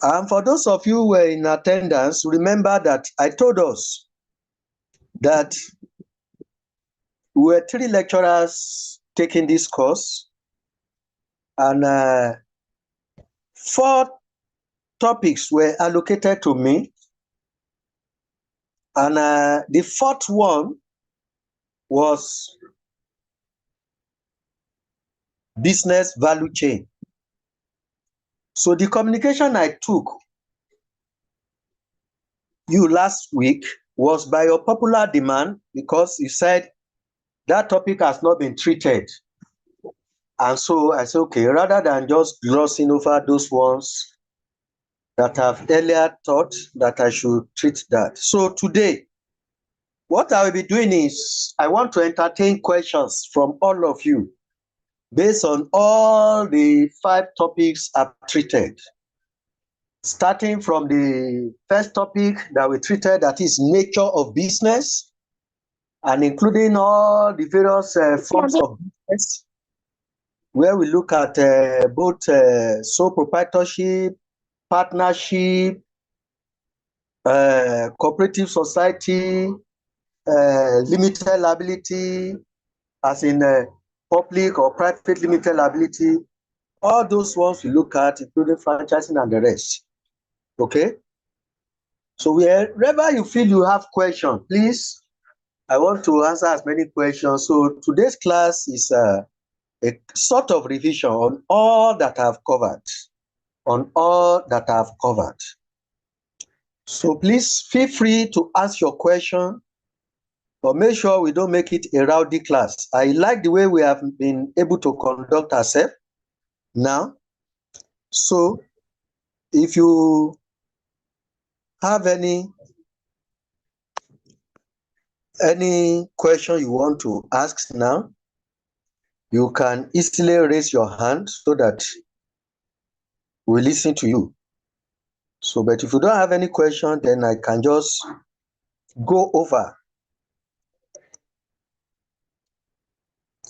And for those of you who were in attendance, remember that I told us that we were 3 lecturers taking this course, and 4 topics were allocated to me. And the 4th one was business value chain. So the communication I took you last week was by your popular demand, because you said that topic has not been treated. And so I said, okay, rather than just glossing over those ones that I've earlier thought that I should treat that. So today, what I will be doing is I want to entertain questions from all of you based on all the 5 topics I've treated. Starting from the first topic that we treated, that is nature of business, and including all the various forms of business, where we look at both sole proprietorship, partnership, cooperative society, limited liability, as in public or private limited liability. All those ones we look at, including franchising and the rest. Okay? So wherever you feel you have questions, please, I want to answer as many questions. So today's class is a sort of revision on all that I've covered. So please feel free to ask your question, but make sure we don't make it a rowdy class. I like the way we have been able to conduct ourselves now. So if you have any question you want to ask now, you can easily raise your hand so that we listen to you. So, but if you don't have any question, then I can just go over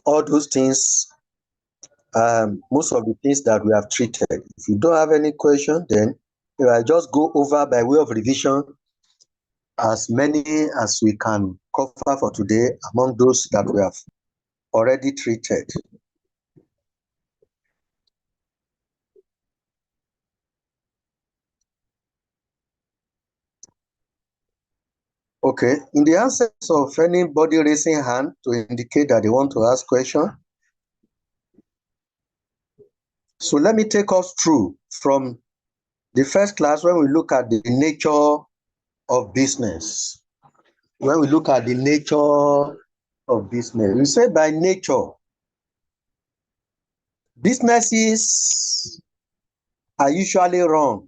all those things, most of the things that we have treated. If you don't have any question, then I just go over by way of revision as many as we can cover for today among those that we have already treated. Okay, in the absence of anybody raising hand to indicate that they want to ask question, so let me take us through from the first class when we look at the nature of business. When we look at the nature of business, we say by nature, businesses are usually run,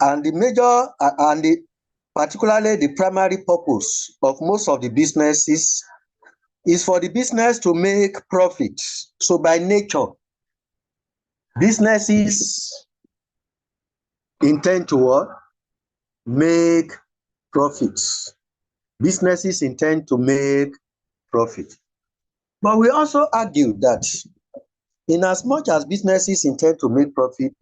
and the major and the particularly the primary purpose of most of the businesses is for the business to make profits. So by nature, businesses intend to what? Make profits. Businesses intend to make profit. But we also argue that in as much as businesses intend to make profit,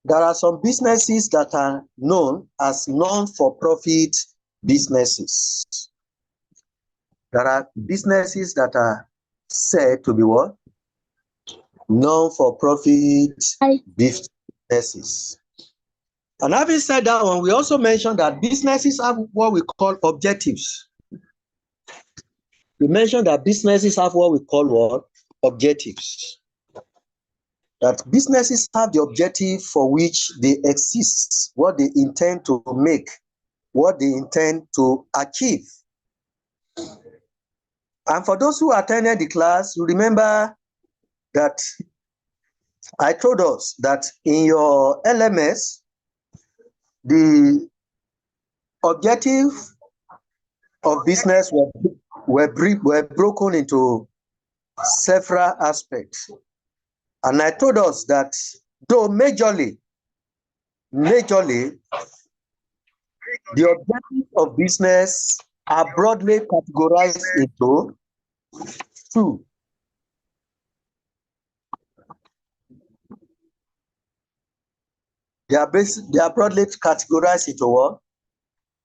there are some businesses that are known as non-for-profit businesses. There are businesses that are said to be what? Non-for-profit businesses. And having said that one, we also mentioned that businesses have what we call objectives. We mentioned that businesses have what we call what? Objectives. That businesses have the objective for which they exist, what they intend to make, what they intend to achieve. And for those who attended the class, you remember that I told us that in your LMS, the objective of business were broken into several aspects. And I told us that though majorly, the objectives of business are broadly categorized into 2. They are broadly categorized into what?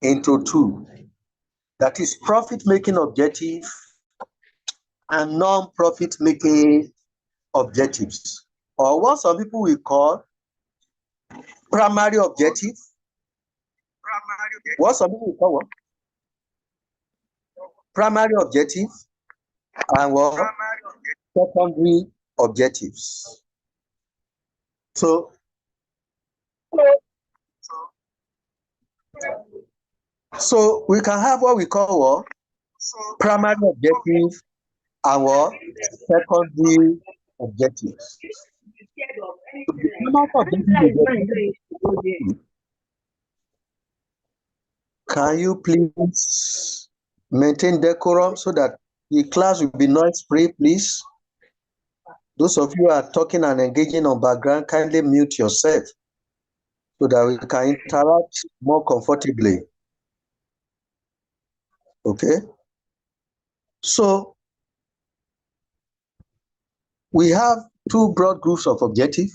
Into two. That is profit-making objective and non-profit making objectives, or what some people will call primary objective. What some people will call what? Primary objective and what? Secondary objectives. So we can have what we call what? Primary objective and what? Secondary objectives. Can you please maintain decorum so that the class will be noise-free, please? Those of you who are talking and engaging on background, kindly mute yourself so that we can interact more comfortably. Okay? So, we have two broad groups of objective: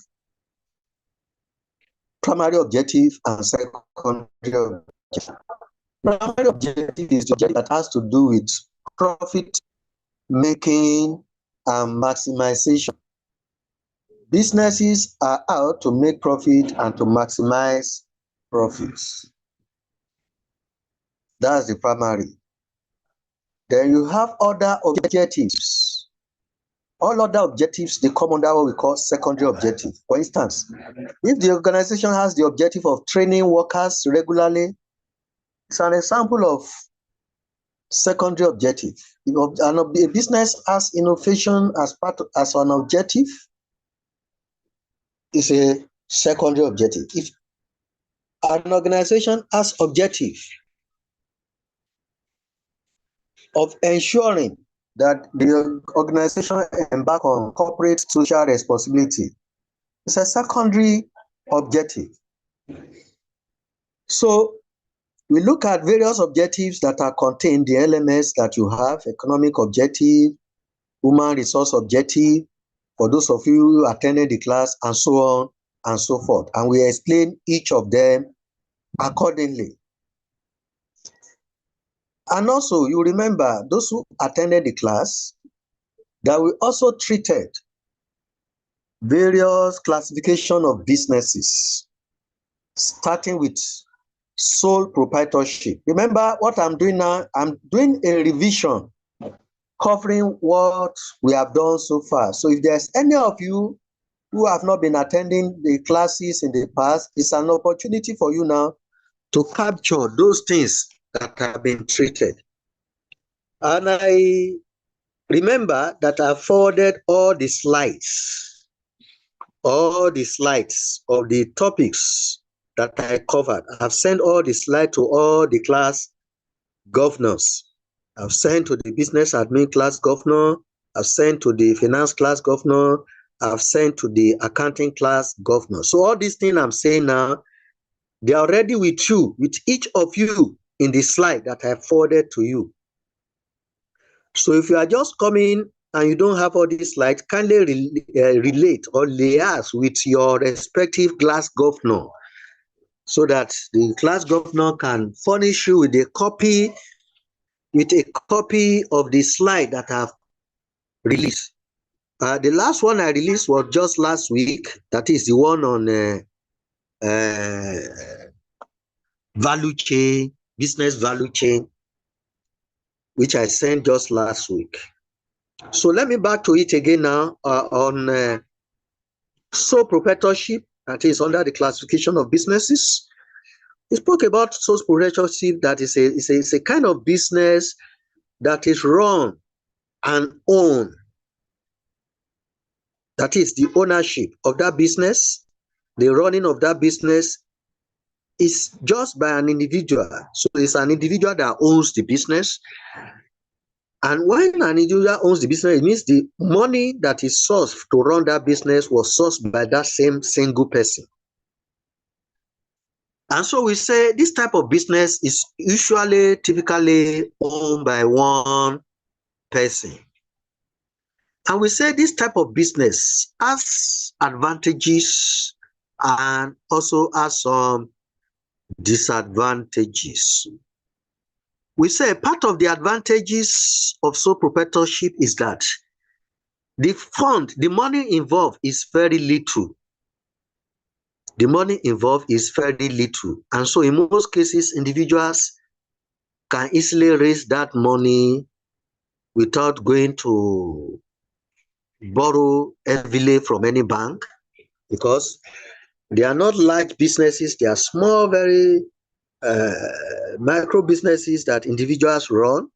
primary objective and secondary objective. Primary objective is the objective that has to do with profit making and maximization. Businesses are out to make profit and to maximize profits. That's the primary. Then you have other objectives. All other objectives, they come under what we call secondary objective. For instance, if the organization has the objective of training workers regularly, it's an example of secondary objective. If a business has innovation as an objective, it's a secondary objective. If an organization has objective of ensuring that the organization embark on corporate social responsibility, it's a secondary objective. So we look at various objectives that are contained, the LMS that you have: economic objective, human resource objective, for those of you who attended the class, and so on and so forth. And we explain each of them accordingly. And also, you remember, those who attended the class, that we also treated various classification of businesses, starting with sole proprietorship. Remember what I'm doing now? I'm doing a revision covering what we have done so far. So if there's any of you who have not been attending the classes in the past, it's an opportunity for you now to capture those things that have been treated. And I remember that I forwarded all the slides of the topics that I covered. I've sent all the slides to all the class governors. I've sent to the business admin class governor. I've sent to the finance class governor. I've sent to the accounting class governor. So all these things I'm saying now, they are already with you, with each of you in the slide that I forwarded to you. So if you are just coming and you don't have all these slides, kindly relate or liaise with your respective class governor so that the class governor can furnish you with a copy of the slide that I've released. The last one I released was just last week. That is the one on value chain, business value chain, which I sent just last week. So let me back to it again now on sole proprietorship, that is under the classification of businesses. We spoke about sole proprietorship, that is a kind of business that is run and owned. That is the ownership of that business, the running of that business is just by an individual. So it's an individual that owns the business. And when an individual owns the business, it means the money that is sourced to run that business was sourced by that same single person. And so we say this type of business is typically owned by one person. And we say this type of business has advantages and also has some disadvantages. We say part of the advantages of sole proprietorship is that the money involved is very little. The money involved is very little. And so in most cases, individuals can easily raise that money without going to borrow heavily from any bank, because they are not large businesses. They are small, very micro businesses that individuals run.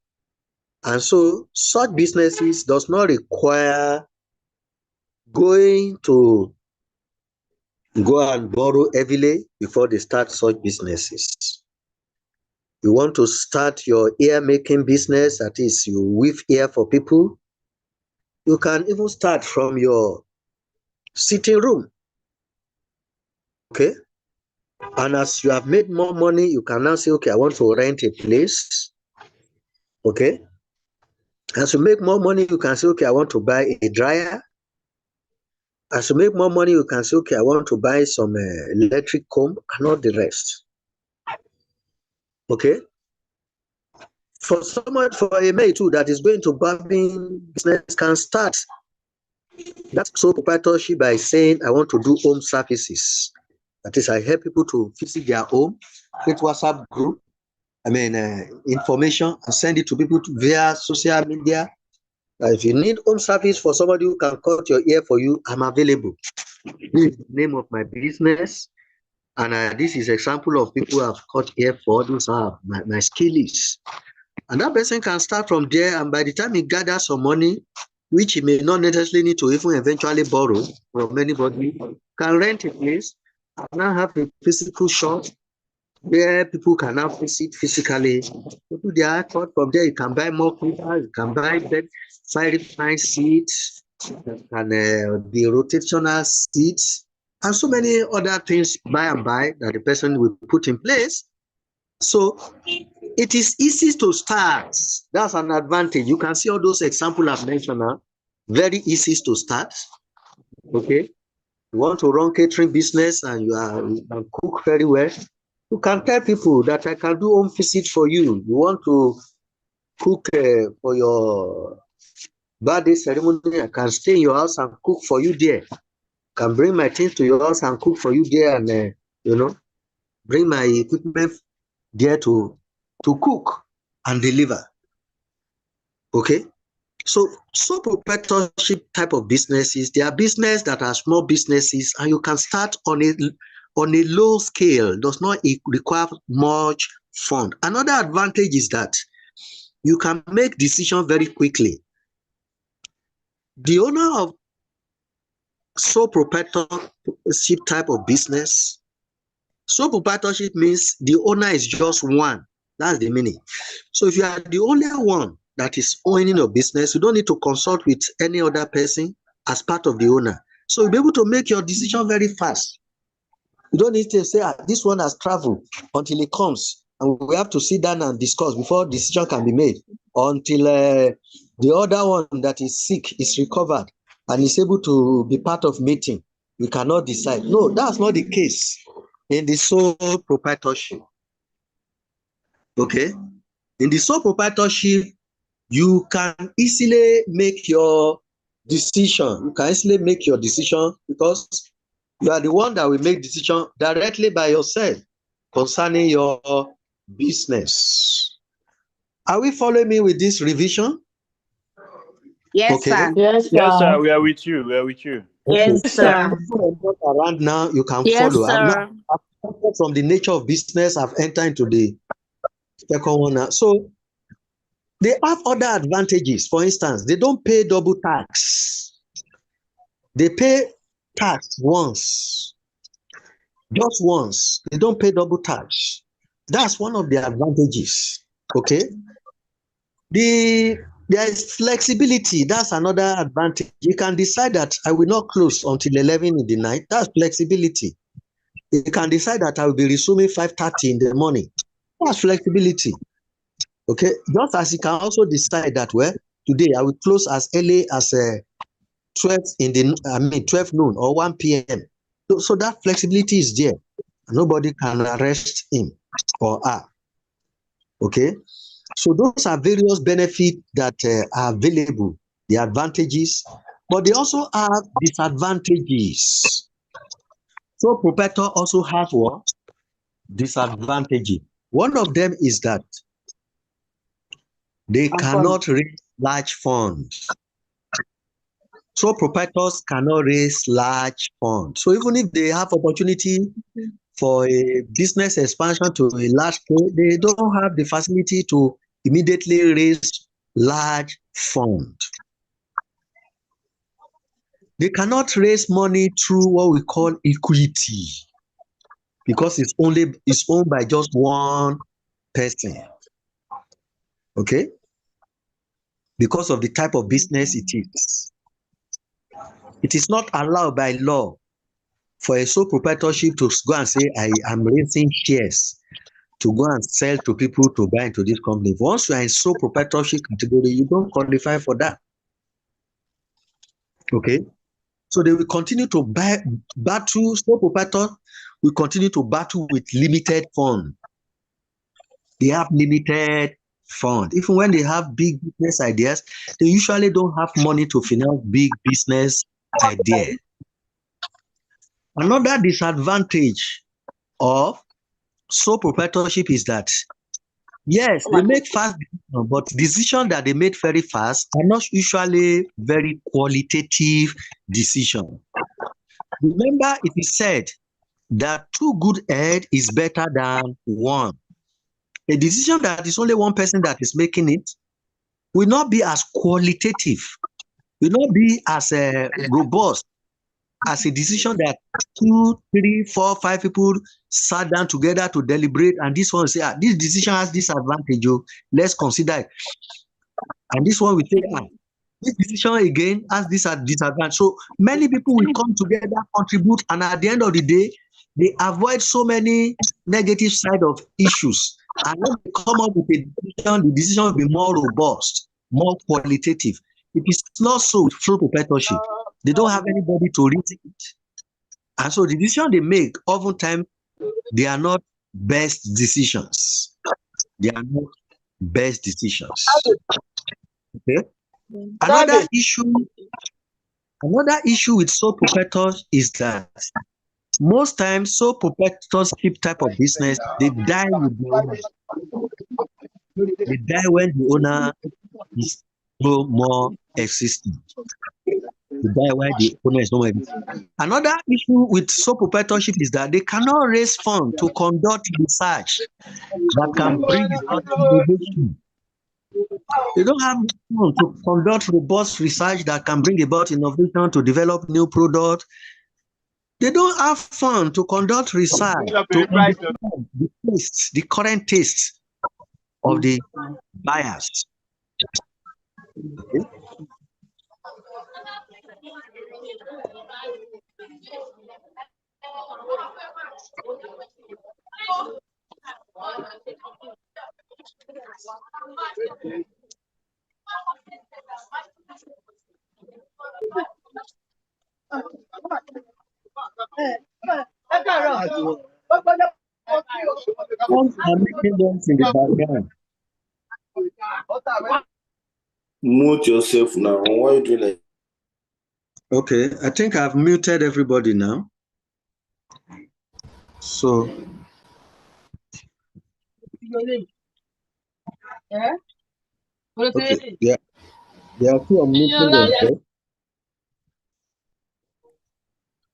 And so such businesses does not require going to go and borrow heavily before they start such businesses. You want to start your ear making business, that is, you weave ear for people, you can even start from your sitting room. Okay? And as you have made more money, you can now say, okay, I want to rent a place. Okay? As you make more money, you can say, okay, I want to buy a dryer. As you make more money, you can say, okay, I want to buy some electric comb and all the rest. Okay? For someone, for a male too, that is going to barbing business, can start that sole proprietorship by saying, I want to do home services. That is, I help people to visit their home, create WhatsApp group, information, and send it to people via social media. If you need home service for somebody who can cut your ear for you, I'm available. This is the name of my business. And this is example of people who have cut ear for. Those are my skill is. And that person can start from there, and by the time he gathers some money, which he may not necessarily need to even eventually borrow from anybody, can rent a place and now have a physical shop where people can now visit physically. People they are taught from there. You can buy more papers, you can buy bed, fine seats, can be rotational seats, and so many other things by and by that the person will put in place. So it is easy to start. That's an advantage. You can see all those examples I've mentioned now. Very easy to start. Okay. You want to run catering business and you can cook very well. You can tell people that I can do home visit for you. You want to cook for your birthday ceremony, I can stay in your house and cook for you there. I can bring my things to your house and cook for you there, and bring my equipment there to cook and deliver. Okay, so proprietorship type of businesses, they are business that are small businesses, and you can start on a low scale. Does not require much fund. Another advantage is that you can make decisions very quickly. The owner of sole proprietorship type of business, sole proprietorship means the owner is just one. That's the meaning. So if you are the only one that is owning your business, you don't need to consult with any other person as part of the owner. So you'll be able to make your decision very fast. You don't need to say, this one has traveled until it comes. And we have to sit down and discuss before decision can be made, until the other one that is sick is recovered and is able to be part of meeting. We cannot decide. No, that's not the case in the sole proprietorship. Okay? In the sole proprietorship, you can easily make your decision. You can easily make your decision because you are the one that will make decision directly by yourself concerning your business. Are we following me with this revision? Yes, okay. Sir. Yes, sir. We are with you. We are with you. Yes, sir. Around now, you can Yes, follow. sir. From the nature of business, I've entered into the second one now. So they have other advantages. For instance, they don't pay double tax. They pay tax once. Just once. They don't pay double tax. That's one of the advantages. Okay. There is flexibility. That's another advantage. You can decide that I will not close until 11 in the night. That's flexibility. You can decide that I will be resuming 5:30 in the morning. That's flexibility. Okay. Just as you can also decide that, well, today I will close as early as 12 noon or 1 p.m. So that flexibility is there. Nobody can arrest him or her. Okay, so those are various benefits that are available, the advantages, but they also have disadvantages. So proprietor also has what? Disadvantages. One of them is that they cannot raise large funds. So proprietors cannot raise large funds. So even if they have opportunity for a business expansion to a large scale, they don't have the facility to immediately raise large funds. They cannot raise money through what we call equity because it's owned by just one person. Okay? Because of the type of business it is. It is not allowed by law for a sole proprietorship to go and say, I am raising shares to go and sell to people to buy into this company. Once you are in sole proprietorship category, you don't qualify for that. Okay? So they will continue to battle, sole proprietor will continue to battle with limited fund. They have limited fund. Even when they have big business ideas, they usually don't have money to finance big business ideas. Another disadvantage of sole proprietorship is that, yes, they make fast decisions, but decisions that they made very fast are not usually very qualitative decisions. Remember, it is said that 2 good heads is better than 1. A decision that is only one person that is making it will not be as qualitative, will not be as robust as a decision that 2, 3, 4, 5 people sat down together to deliberate, and this one say, this decision has this advantage, let's consider it. And this one will say, this decision again has this disadvantage. So many people will come together, contribute, and at the end of the day, they avoid so many negative side of issues. And when they come up with a decision, the decision will be more robust, more qualitative. It is not so with sole proprietorship. They don't have anybody to read it. And so the decision they make, oftentimes, they are not best decisions. They are not best decisions. Okay? Another issue with sole proprietors is that most times sole proprietorship type of business, they die with the owner. They die when the owner is no more existing. They die when the owner is no more existing. Another issue with sole proprietorship is that they cannot raise funds to conduct research that can bring about innovation. They don't have funds to conduct robust research that can bring about innovation, to develop new products. They don't have funds to conduct research to understand the current taste of the buyers. Okay. Some are making noise in the background. Mute yourself now. Why are you doing that? Okay, I think I've muted everybody now. So okay, yeah, they are still unmuting themselves.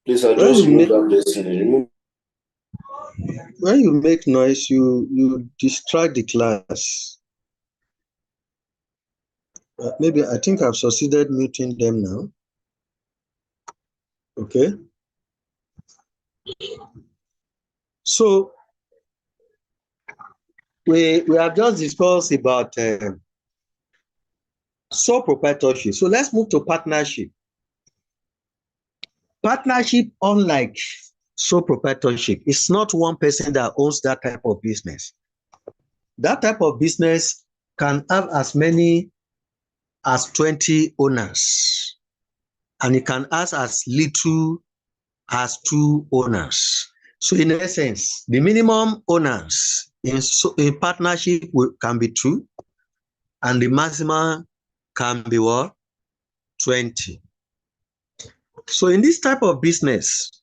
Please, I just remove that person. When you make noise, you distract the class. Maybe I think I've succeeded muting them now. Okay. So we have just discussed about sole proprietorship. So let's move to partnership. Partnership, unlike sole proprietorship, it's not one person that owns that type of business. That type of business can have as many as 20 owners, and it can have as little as two owners. So in essence, the minimum owners in a partnership can be 2, and the maximum can be what? 20. So in this type of business,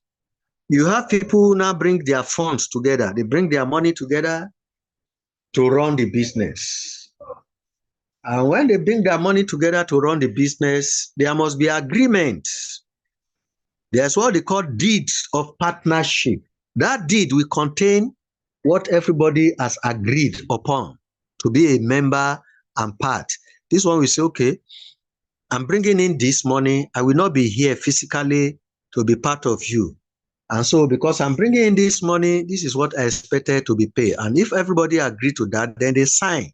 you have people now bring their funds together. They bring their money together to run the business. And when they bring their money together to run the business, there must be agreement. There's what they call deeds of partnership. That deed will contain what everybody has agreed upon to be a member and part. This one will say, okay, I'm bringing in this money. I will not be here physically to be part of you. And so because I'm bringing in this money, this is what I expected to be paid. And if everybody agree to that, then they sign.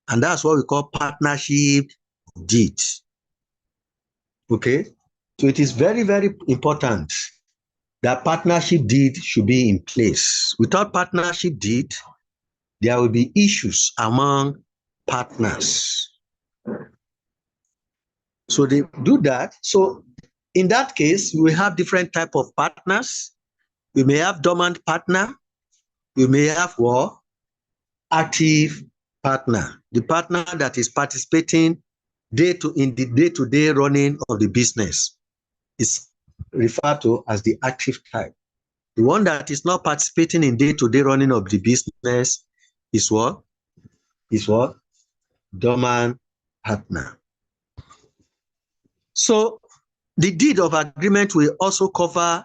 And that's what we call partnership deed. Okay? So it is very, very important that partnership deed should be in place. Without partnership deed, there will be issues among partners. So they do that. So in that case, we have different type of partners. We may have dormant partner. We may have what? Active partner. The partner that is participating in the day-to-day running of the business is referred to as the active type. The one that is not participating in day-to-day running of the business is what? Is what? Dormant partner. So the deed of agreement will also cover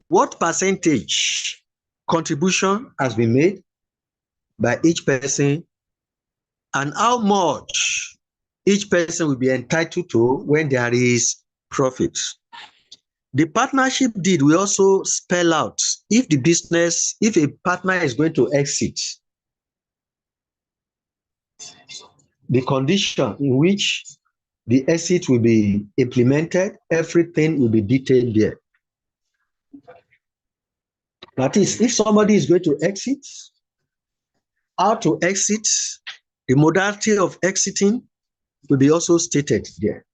what percentage contribution has been made by each person and how much each person will be entitled to when there is profit. The partnership deed will also spell out if a partner is going to exit, the condition in which the exit will be implemented, everything will be detailed there. That is, if somebody is going to exit, how to exit, the modality of exiting will be also stated there.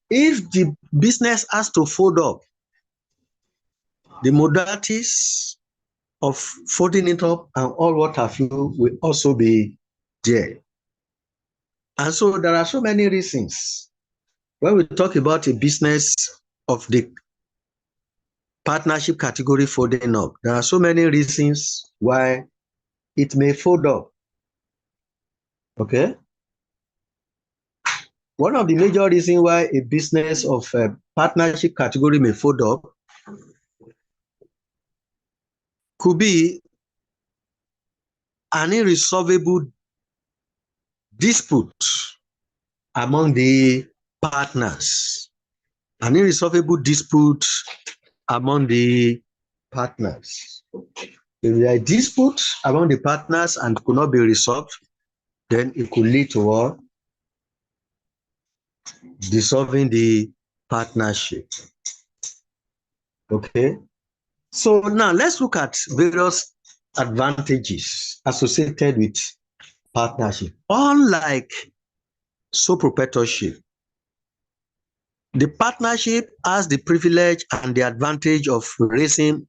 If the business has to fold up, the modalities of folding it up and all what have you will also be there. And so there are so many reasons when we talk about a business of the partnership category folding up. There are so many reasons why it may fold up. Okay? One of the major reasons why a business of a partnership category may fold up could be an irresolvable dispute among the partners. An irresolvable dispute among the partners. If there is a dispute among the partners and could not be resolved, then it could lead to what? Dissolving the partnership. Okay? So now let's look at various advantages associated with partnership. Unlike sole proprietorship, the partnership has the privilege and the advantage of raising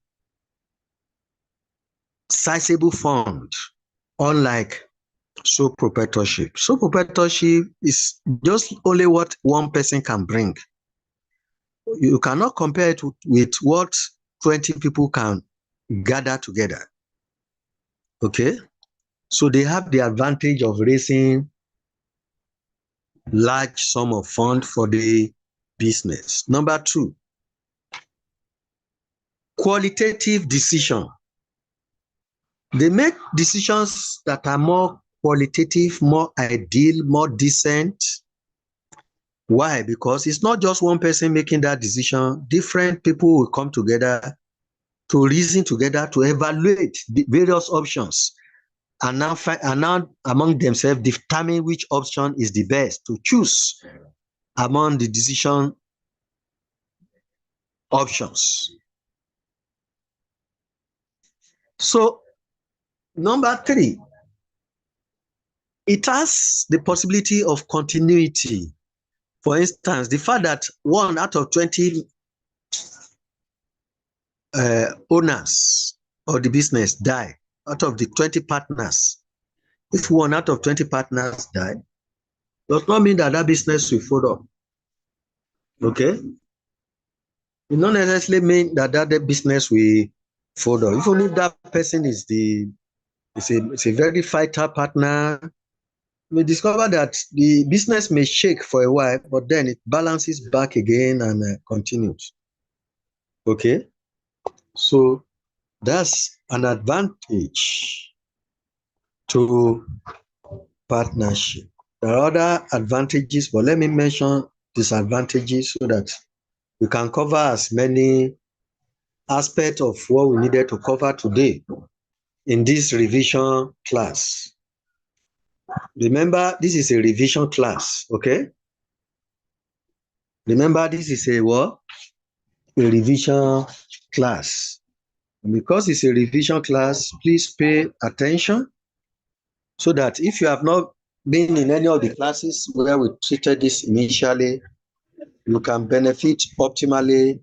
sizable fund, unlike sole proprietorship. Sole proprietorship is just only what one person can bring. You cannot compare it with what 20 people can gather together. Okay? So they have the advantage of raising large sum of fund for the business. Number 2, qualitative decision. They make decisions that are more qualitative, more ideal, more decent. Why? Because it's not just one person making that decision. Different people will come together to reason together, to evaluate the various options, and now among themselves determine which option is the best to choose among the decision options. So, number 3, it has the possibility of continuity. For instance, the fact that 1 out of 20 owners of the business die, out of the 20 partners, if one out of 20 partners die, does not mean that that business will fold up. Okay? It not necessarily mean that that business will fold up. Even if that person is a very fighter partner, we discover that the business may shake for a while, but then it balances back again and continues. Okay? So that's an advantage to partnership. There are other advantages, but let me mention disadvantages so that we can cover as many aspects of what we needed to cover today in this revision class. Remember, this is a revision class, okay? Remember, this is a what? A revision class. And because it's a revision class, please pay attention so that if you have not been in any of the classes where we treated this initially, you can benefit optimally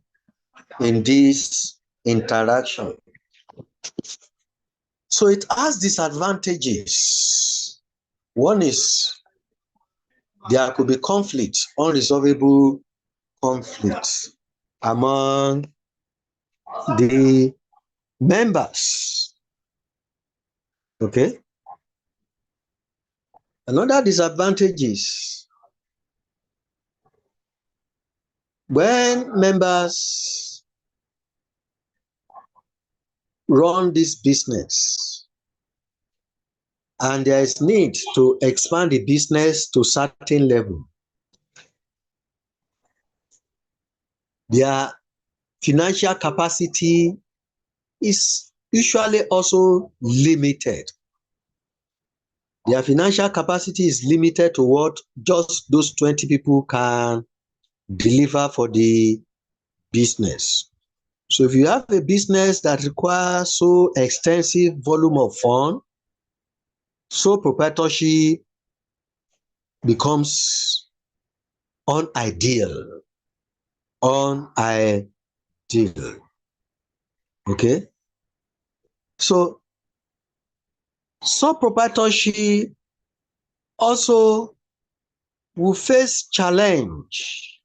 in this interaction. So it has disadvantages. One is there could be conflict, unresolvable conflict among the members. Okay? Another disadvantage is when members run this business and there is need to expand the business to a certain level, their financial capacity is usually also limited. Their financial capacity is limited to what just those 20 people can deliver for the business. So if you have a business that requires so extensive volume of fund, sole proprietorship becomes unideal. Okay? So sole proprietorship also will face challenge.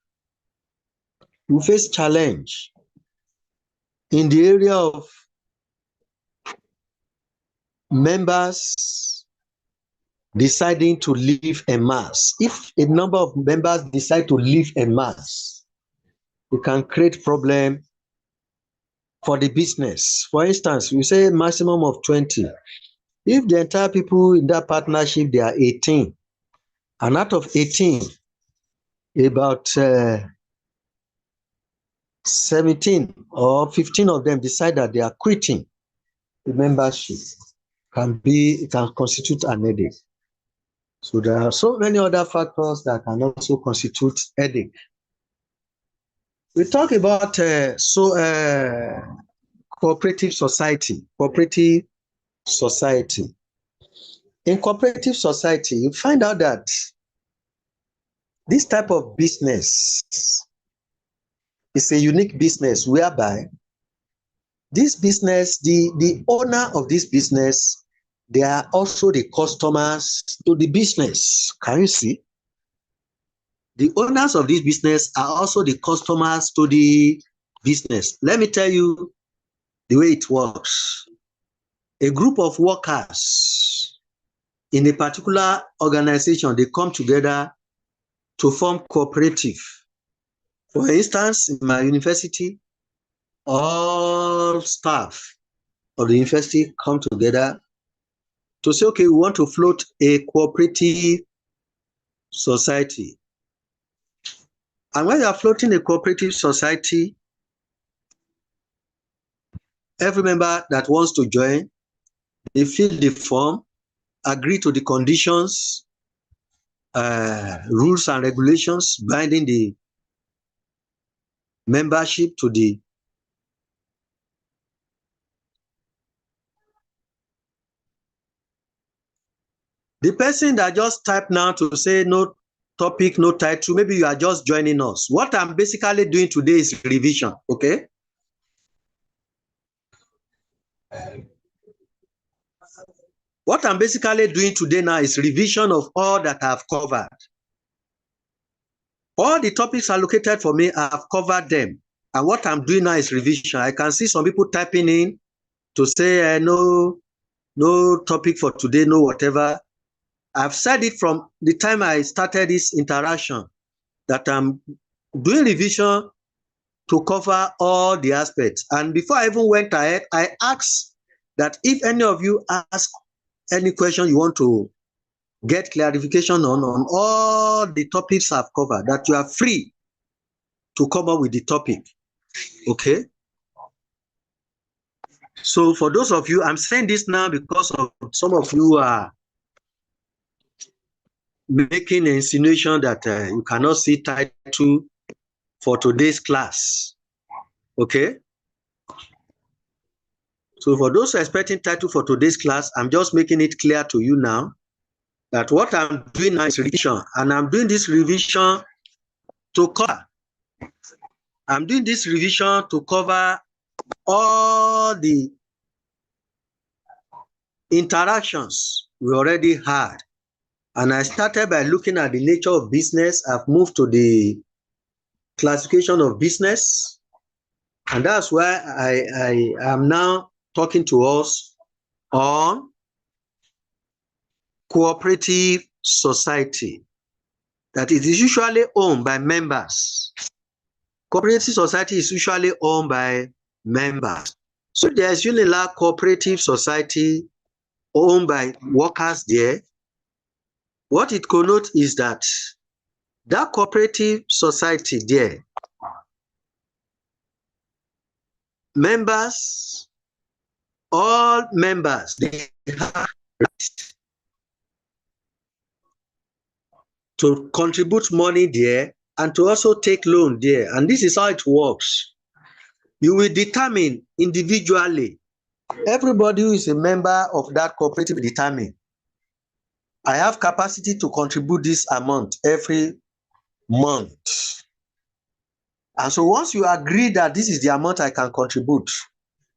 We face challenge in the area of members deciding to leave a mass. If a number of members decide to leave a mass, it can create problem for the business. For instance, we say maximum of 20. If the entire people in that partnership, they are 18, and out of 18, about 17 or 15 of them decide that they are quitting the membership, it can constitute an headache. So there are so many other factors that can also constitute headache. We talk about cooperative society. In cooperative society, you find out that this type of business is a unique business whereby this business, the owner of this business, they are also the customers to the business. Can you see? The owners of this business are also the customers to the business. Let me tell you the way it works. A group of workers in a particular organization, they come together to form cooperative. For instance, in my university, all staff of the university come together to say, okay, we want to float a cooperative society. And when you are floating a cooperative society, every member that wants to join, they fill the form, agree to the conditions, rules and regulations binding the membership to the person that just type now to say no topic, no title. Maybe you are just joining us. What I'm basically doing today is revision, okay? What I'm basically doing today now is revision of all that I've covered. All the topics allocated for me, I've covered them. And what I'm doing now is revision. I can see some people typing in to say, no topic for today, no whatever. I've said it from the time I started this interaction that I'm doing revision to cover all the aspects. And before I even went ahead, I asked that if any of you ask any question you want to get clarification on all the topics I've covered, that you are free to come up with the topic. Okay? So for those of you, I'm saying this now because of some of you are making an insinuation that you cannot see title for today's class. Okay? So for those expecting title for today's class, I'm just making it clear to you now that what I'm doing now is revision, and I'm doing this revision to cover. I'm doing this revision to cover all the interactions we already had. And I started by looking at the nature of business. I've moved to the classification of business. And that's why I am now talking to us on cooperative society, that it is usually owned by members. Cooperative society is usually owned by members. So there's unilateral cooperative society owned by workers there. What it connotes is that that cooperative society there, members, all members, they have to contribute money there and to also take loan there. And this is how it works. You will determine individually. Everybody who is a member of that cooperative determine, I have capacity to contribute this amount every month. And so once you agree that this is the amount I can contribute,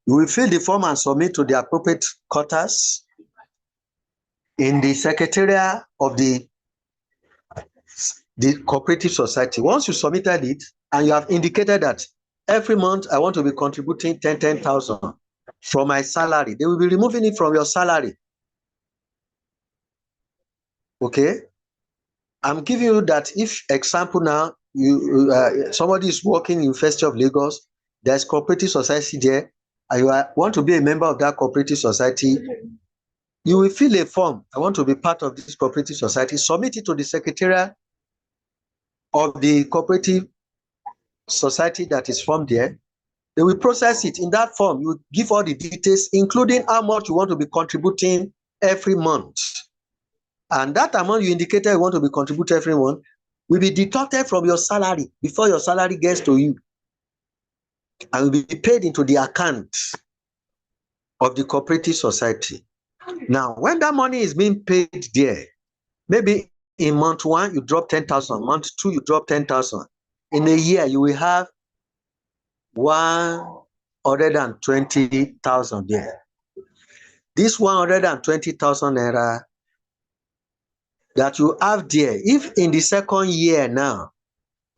you will fill the form and submit to the appropriate quarters in the secretariat of the cooperative society. Once you submitted it and you have indicated that every month I want to be contributing 10,000 from my salary, they will be removing it from your salary. Okay? I'm giving you that. If example now, somebody is working in University of Lagos, there's cooperative society there, and you want to be a member of that cooperative society, you will fill a form. I want to be part of this cooperative society. Submit it to the secretariat of the cooperative society that is formed there. They will process it. In that form, you give all the details, including how much you want to be contributing every month. And that amount you indicated you want to be contributing every month will be deducted from your salary before your salary gets to you, and will be paid into the account of the cooperative society. Now, when that money is being paid there, maybe in month 1, you drop 10,000. Month 2, you drop 10,000. In a year, you will have 120,000 there. This 120,000 naira that you have there, if in the second year now,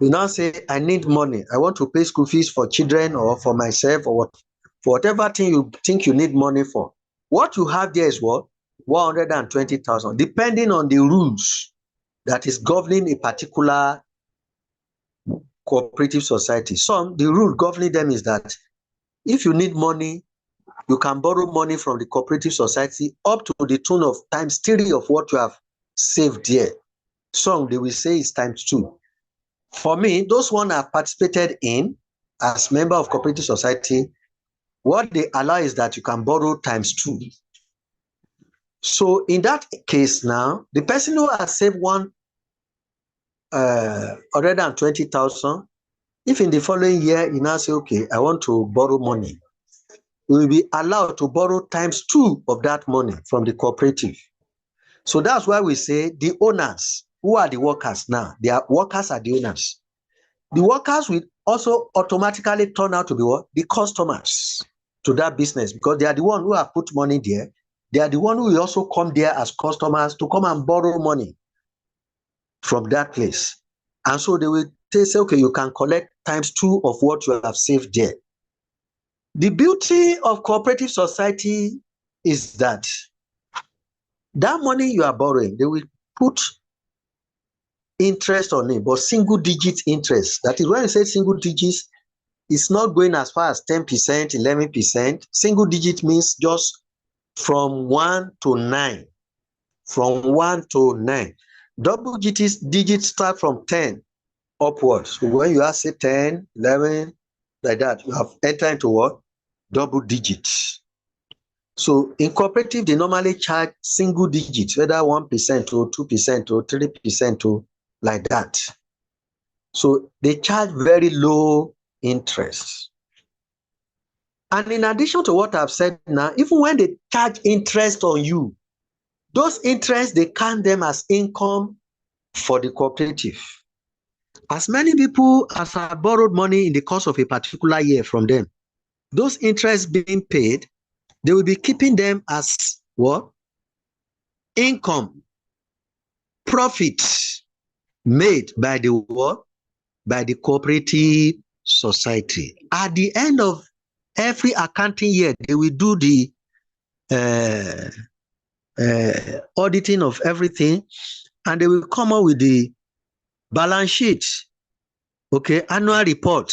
you now say, I need money, I want to pay school fees for children or for myself or for whatever thing you think you need money for, what you have there is what? 120,000, depending on the rules that is governing a particular cooperative society. The rule governing them is that if you need money, you can borrow money from the cooperative society up to the tune of ×3 of what you have saved there. Some they will say is ×2. For me, those one I've participated in as member of cooperative society, what they allow is that you can borrow ×2. So in that case now, the person who has saved 120,000, if in the following year you now say, okay, I want to borrow money, you will be allowed to borrow ×2 of that money from the cooperative. So that's why we say the owners, who are the workers now? The workers are the owners. The workers will also automatically turn out to be what? The customers. to that business because they are the one who have put money there. They are the one who will also come there as customers to come and borrow money from that place. And so they will say, okay, you can collect ×2 of what you have saved there. The beauty of cooperative society is that money you are borrowing, they will put interest on it, but single digit interest. That is when you say single digits, it's not going as far as 10%, 11%. Single digit means just from 1 to 9. From 1 to 9. Double digits start from 10 upwards. So when you are say 10, 11, like that, you have entered into what? Double digits. So in cooperative, they normally charge single digits, whether 1% or 2% or 3% or like that. So they charge very low interest. And in addition to what I've said now, even when they charge interest on you, those interests, they count them as income for the cooperative. As many people as have borrowed money in the course of a particular year from them, those interests being paid, they will be keeping them as what? Income, profit made by the what? By the cooperative society. At the end of every accounting year, they will do the auditing of everything, and they will come up with the balance sheet, okay, annual report.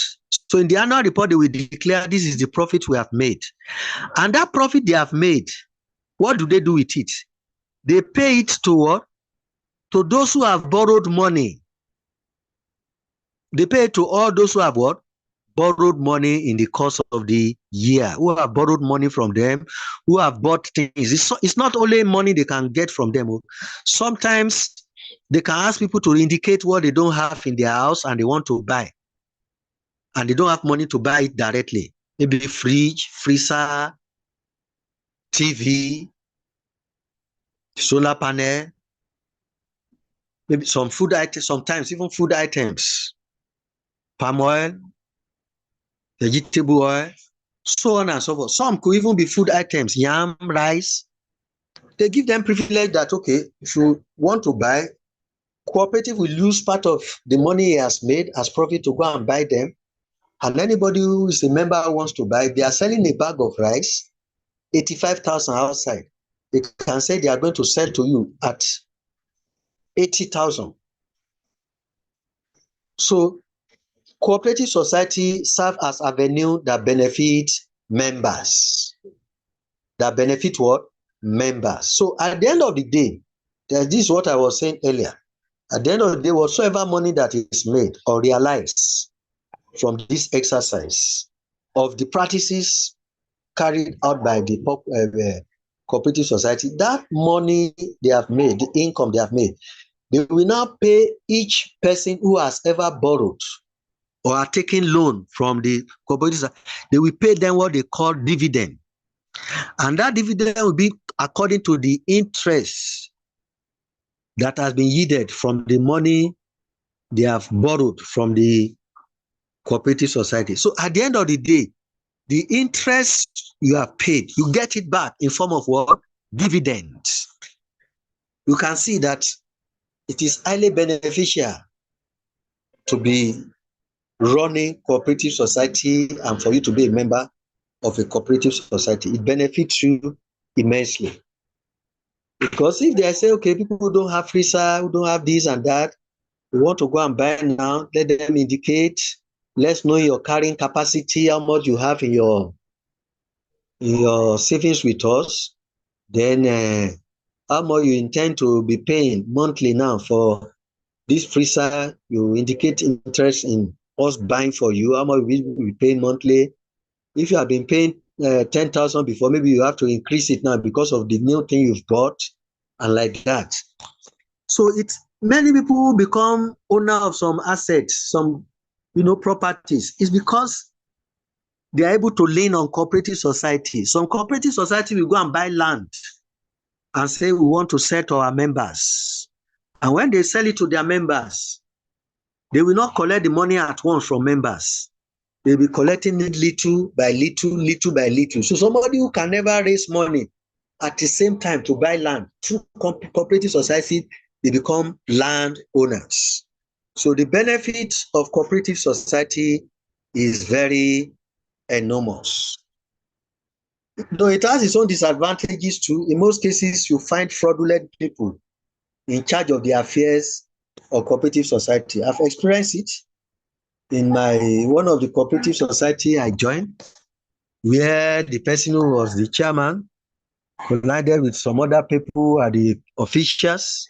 So in the annual report, they will declare this is the profit we have made. And that profit they have made, what do they do with it? They pay it to what? To those who have borrowed money. They pay it to all those who have what? Borrowed money in the course of the year, who have borrowed money from them, who have bought things. It's not only money they can get from them. Sometimes they can ask people to indicate what they don't have in their house and they want to buy. And they don't have money to buy it directly. Maybe fridge, freezer, TV, solar panel, maybe some food items, sometimes even food items, palm oil, vegetable oil, so on and so forth. Some could even be food items, yam, rice. They give them privilege that, okay, if you want to buy, cooperative will use part of the money he has made as profit to go and buy them. And anybody who is a member who wants to buy, they are selling a bag of rice, 85,000 outside. They can say they are going to sell to you at 80,000. So cooperative society serve as avenue that benefit members. That benefit what? Members. So at the end of the day, this is what I was saying earlier. At the end of the day, whatsoever money that is made or realized from this exercise of the practices carried out by the cooperative society, that money they have made, the income they have made, they will now pay each person who has ever borrowed or are taking loan from the cooperative. They will pay them what they call dividend. And that dividend will be according to the interest that has been yielded from the money they have borrowed from the cooperative society. So at the end of the day, the interest you have paid, you get it back in form of what? Dividends. You can see that it is highly beneficial to be running cooperative society and for you to be a member of a cooperative society. It benefits you immensely. Because if they say, okay, people who don't have freezer, who don't have this and that, you want to go and buy now, let them indicate, let's know your carrying capacity, how much you have in your savings with us, then how much you intend to be paying monthly now for this freezer. You indicate interest in us buying for you, how much we will be paying monthly. If you have been paying 10,000 before, maybe you have to increase it now because of the new thing you've bought and like that. So it's many people who become owner of some assets, some properties, is because they are able to lean on cooperative society. Some cooperative society will go and buy land and say, we want to sell to our members. And when they sell it to their members, they will not collect the money at once from members. they'll be collecting it little by little, little by little. So somebody who can never raise money at the same time to buy land through cooperative society, they become land owners. So the benefits of cooperative society is very enormous. Though it has its own disadvantages too, in most cases you find fraudulent people in charge of the affairs of cooperative society. I've experienced it in one of the cooperative society I joined, where the person who was the chairman collided with some other people at the officials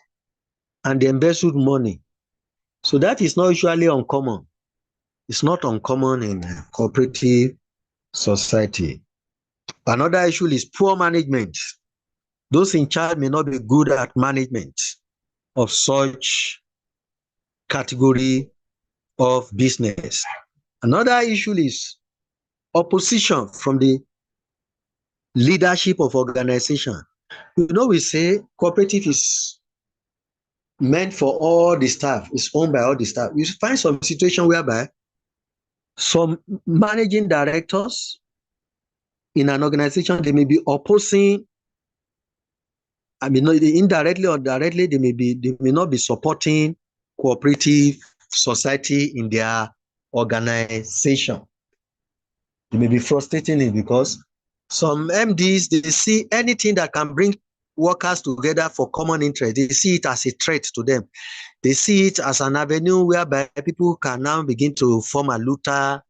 and they embezzled money. So that is not usually uncommon. It's not uncommon in a cooperative society. Another issue is poor management. Those in charge may not be good at management of such category of business. Another issue is opposition from the leadership of organization. You know, we say cooperative is meant for all the staff, it's owned by all the staff. You find some situation whereby some managing directors in an organization, they may be opposing, I mean, indirectly or directly, they may not be supporting cooperative society in their organization. They may be frustrating it because some MDs, they see anything that can bring workers together for common interest. They see it as a threat to them. They see it as an avenue whereby people can now begin to form a looter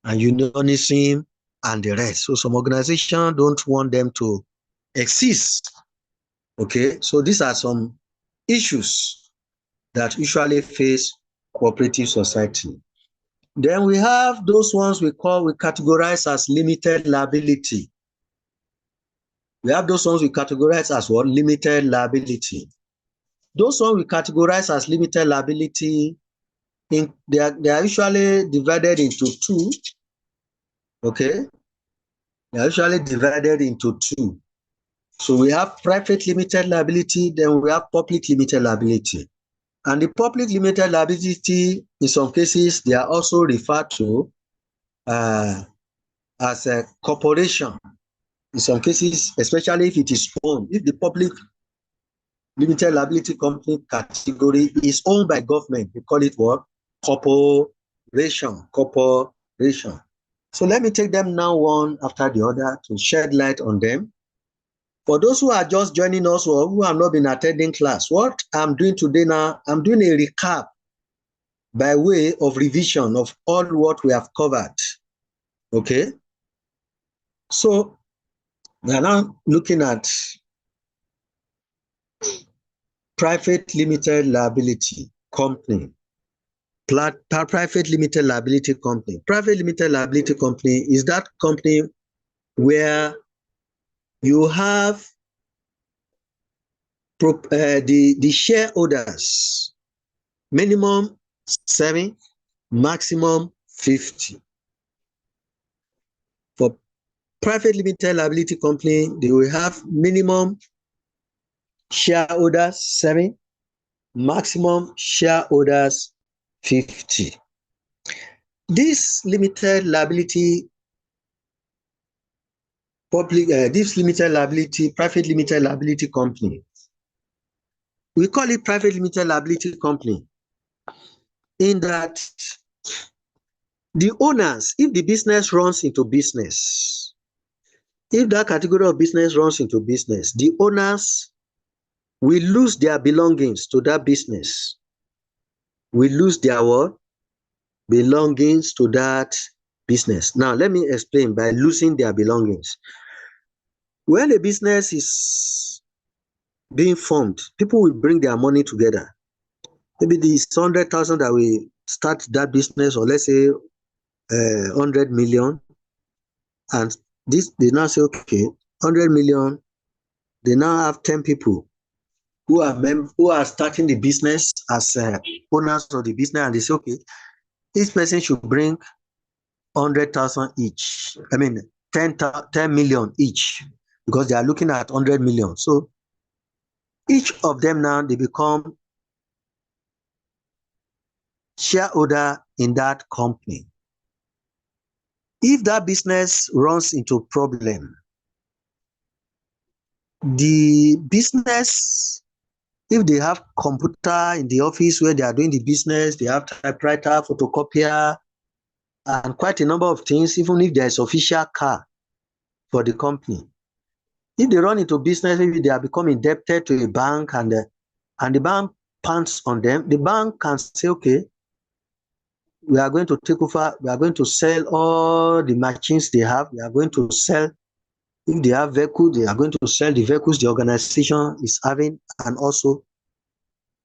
and unionism and the rest. So some organizations don't want them to exist. Okay, so these are some issues that usually face cooperative society. Then we have those ones we categorize as limited liability. We have those ones we categorize as what? Limited liability. Those ones we categorize as limited liability, they are usually divided into two. Okay, they are usually divided into two. So we have private limited liability, then we have public limited liability. And the public limited liability, in some cases, they are also referred to as a corporation. In some cases, especially if it is owned, if the public limited liability company category is owned by government, we call it what? Corporation. So let me take them now one after the other to shed light on them. For those who are just joining us or who have not been attending class, what I'm doing today now, I'm doing a recap by way of revision of all what we have covered. Okay? So we are now looking at private limited liability company. Private limited liability company. Private limited liability company is that company where you have the shareholders, minimum 7, maximum 50. For private limited liability company, they will have minimum shareholders 7, maximum shareholders 50. This limited liability private limited liability company, we call it private limited liability company in that the owners, if the business runs into business, if that category of business runs into business, the owners will lose their belongings to that business, will lose their what? Belongings to that business. Now, let me explain by losing their belongings. When a business is being formed, people will bring their money together. Maybe this 100,000 that we start that business, or let's say 100 million, and this they now say, okay, 100 million, they now have 10 people who are starting the business as owners of the business, and they say, okay, each person should bring 100,000 each. I mean, 10 million each, because they are looking at 100 million. So each of them now, they become shareholder in that company. If that business runs into problem, the business, if they have computer in the office where they are doing the business, they have typewriter, photocopier, and quite a number of things, even if there is official car for the company. If they run into business, maybe they are becoming indebted to a bank and the bank pants on them, the bank can say, okay, we are going to take over, we are going to sell all the machines they have, we are going to sell, if they have vehicles, they are going to sell the vehicles the organization is having, and also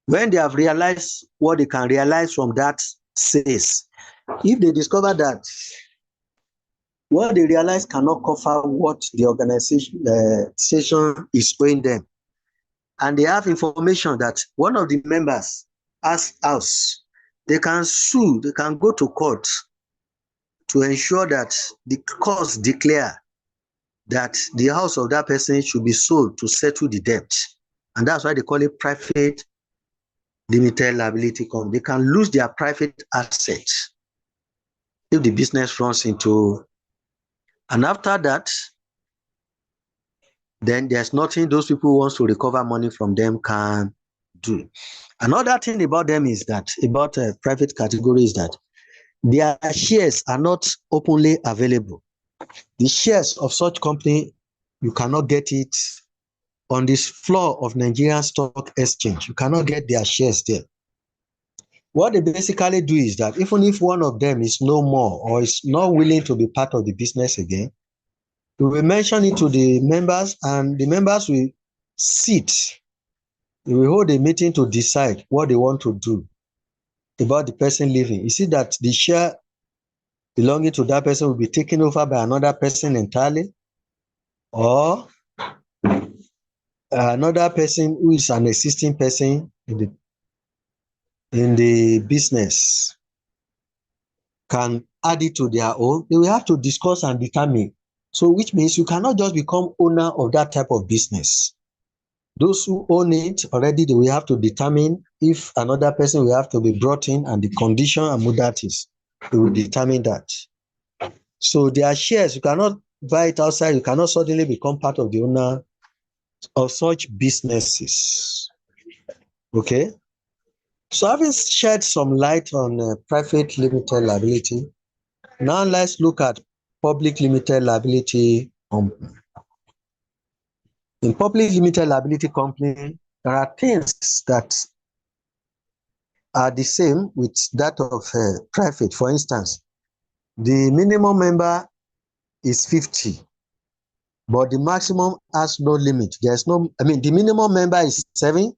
when they have realized what they can realize from that sales, if they discover that what they realize cannot cover what the organization is owing them, and they have information that one of the members has house, they can sue, they can go to court to ensure that the court declare that the house of that person should be sold to settle the debt. And that's why they call it private limited liability company. They can lose their private assets if the business runs into, and after that, then there's nothing those people who wants to recover money from them can do. Another thing about them is that, about private category, is that their shares are not openly available. The shares of such company, you cannot get it on this floor of Nigerian Stock Exchange. You cannot get their shares there. What they basically do is that even if one of them is no more or is not willing to be part of the business again, we will mention it to the members, and the members will sit. They will hold a meeting to decide what they want to do about the person leaving. You see that the share belonging to that person will be taken over by another person entirely, or another person who is an existing person in the business can add it to their own. They will have to discuss and determine. So which means you cannot just become owner of that type of business. Those who own it already, they will have to determine if another person will have to be brought in, and the condition and modalities, they will determine that. So their shares, you cannot buy it outside. You cannot suddenly become part of the owner of such businesses. Okay? So having shed some light on private limited liability, now let's look at public limited liability company. In public limited liability company, there are things that are the same with that of private. For instance, the minimum member is 50, but the maximum has no limit. There's no, the minimum member is 7,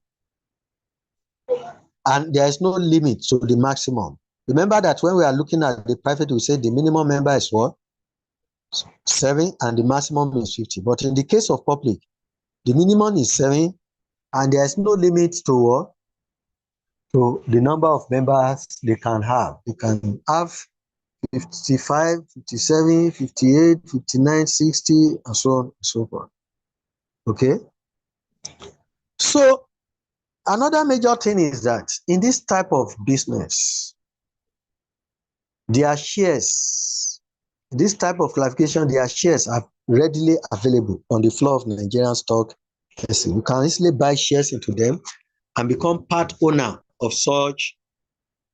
and there's no limit to the maximum. Remember that when we are looking at the private, we say the minimum member is what? 7, and the maximum is 50. But in the case of public, the minimum is 7, and there's no limit to what? To the number of members they can have. They can have 55, 57, 58, 59, 60, and so on and so forth. Okay? So, another major thing is that in this type of business, their shares, this type of classification, their shares are readily available on the floor of Nigerian Stock Exchange. You can easily buy shares into them and become part owner of such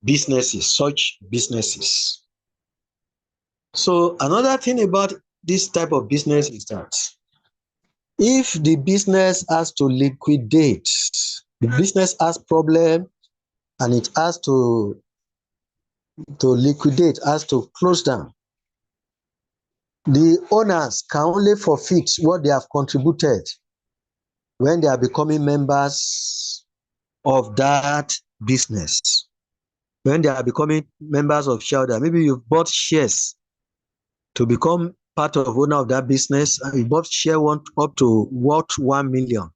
businesses, So another thing about this type of business is that if the business has to liquidate, the business has problem and it has to liquidate, has to close down, the owners can only forfeit what they have contributed when they are becoming members of that business. When they are becoming members of shareholder, maybe you've bought shares to become part of owner of that business, and you bought share up to worth 1 million.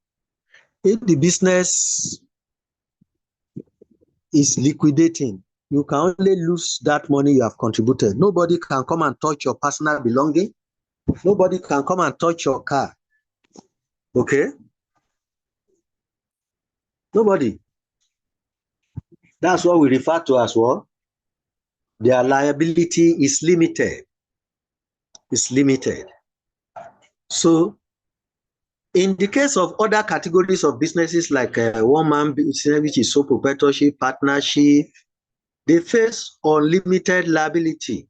If the business is liquidating, you can only lose that money you have contributed. Nobody can come and touch your personal belonging. Nobody can come and touch your car. Okay? Nobody. That's what we refer to as what? Their liability is limited. is limited. So in the case of other categories of businesses like one-man business, which is sole proprietorship, partnership, they face unlimited liability.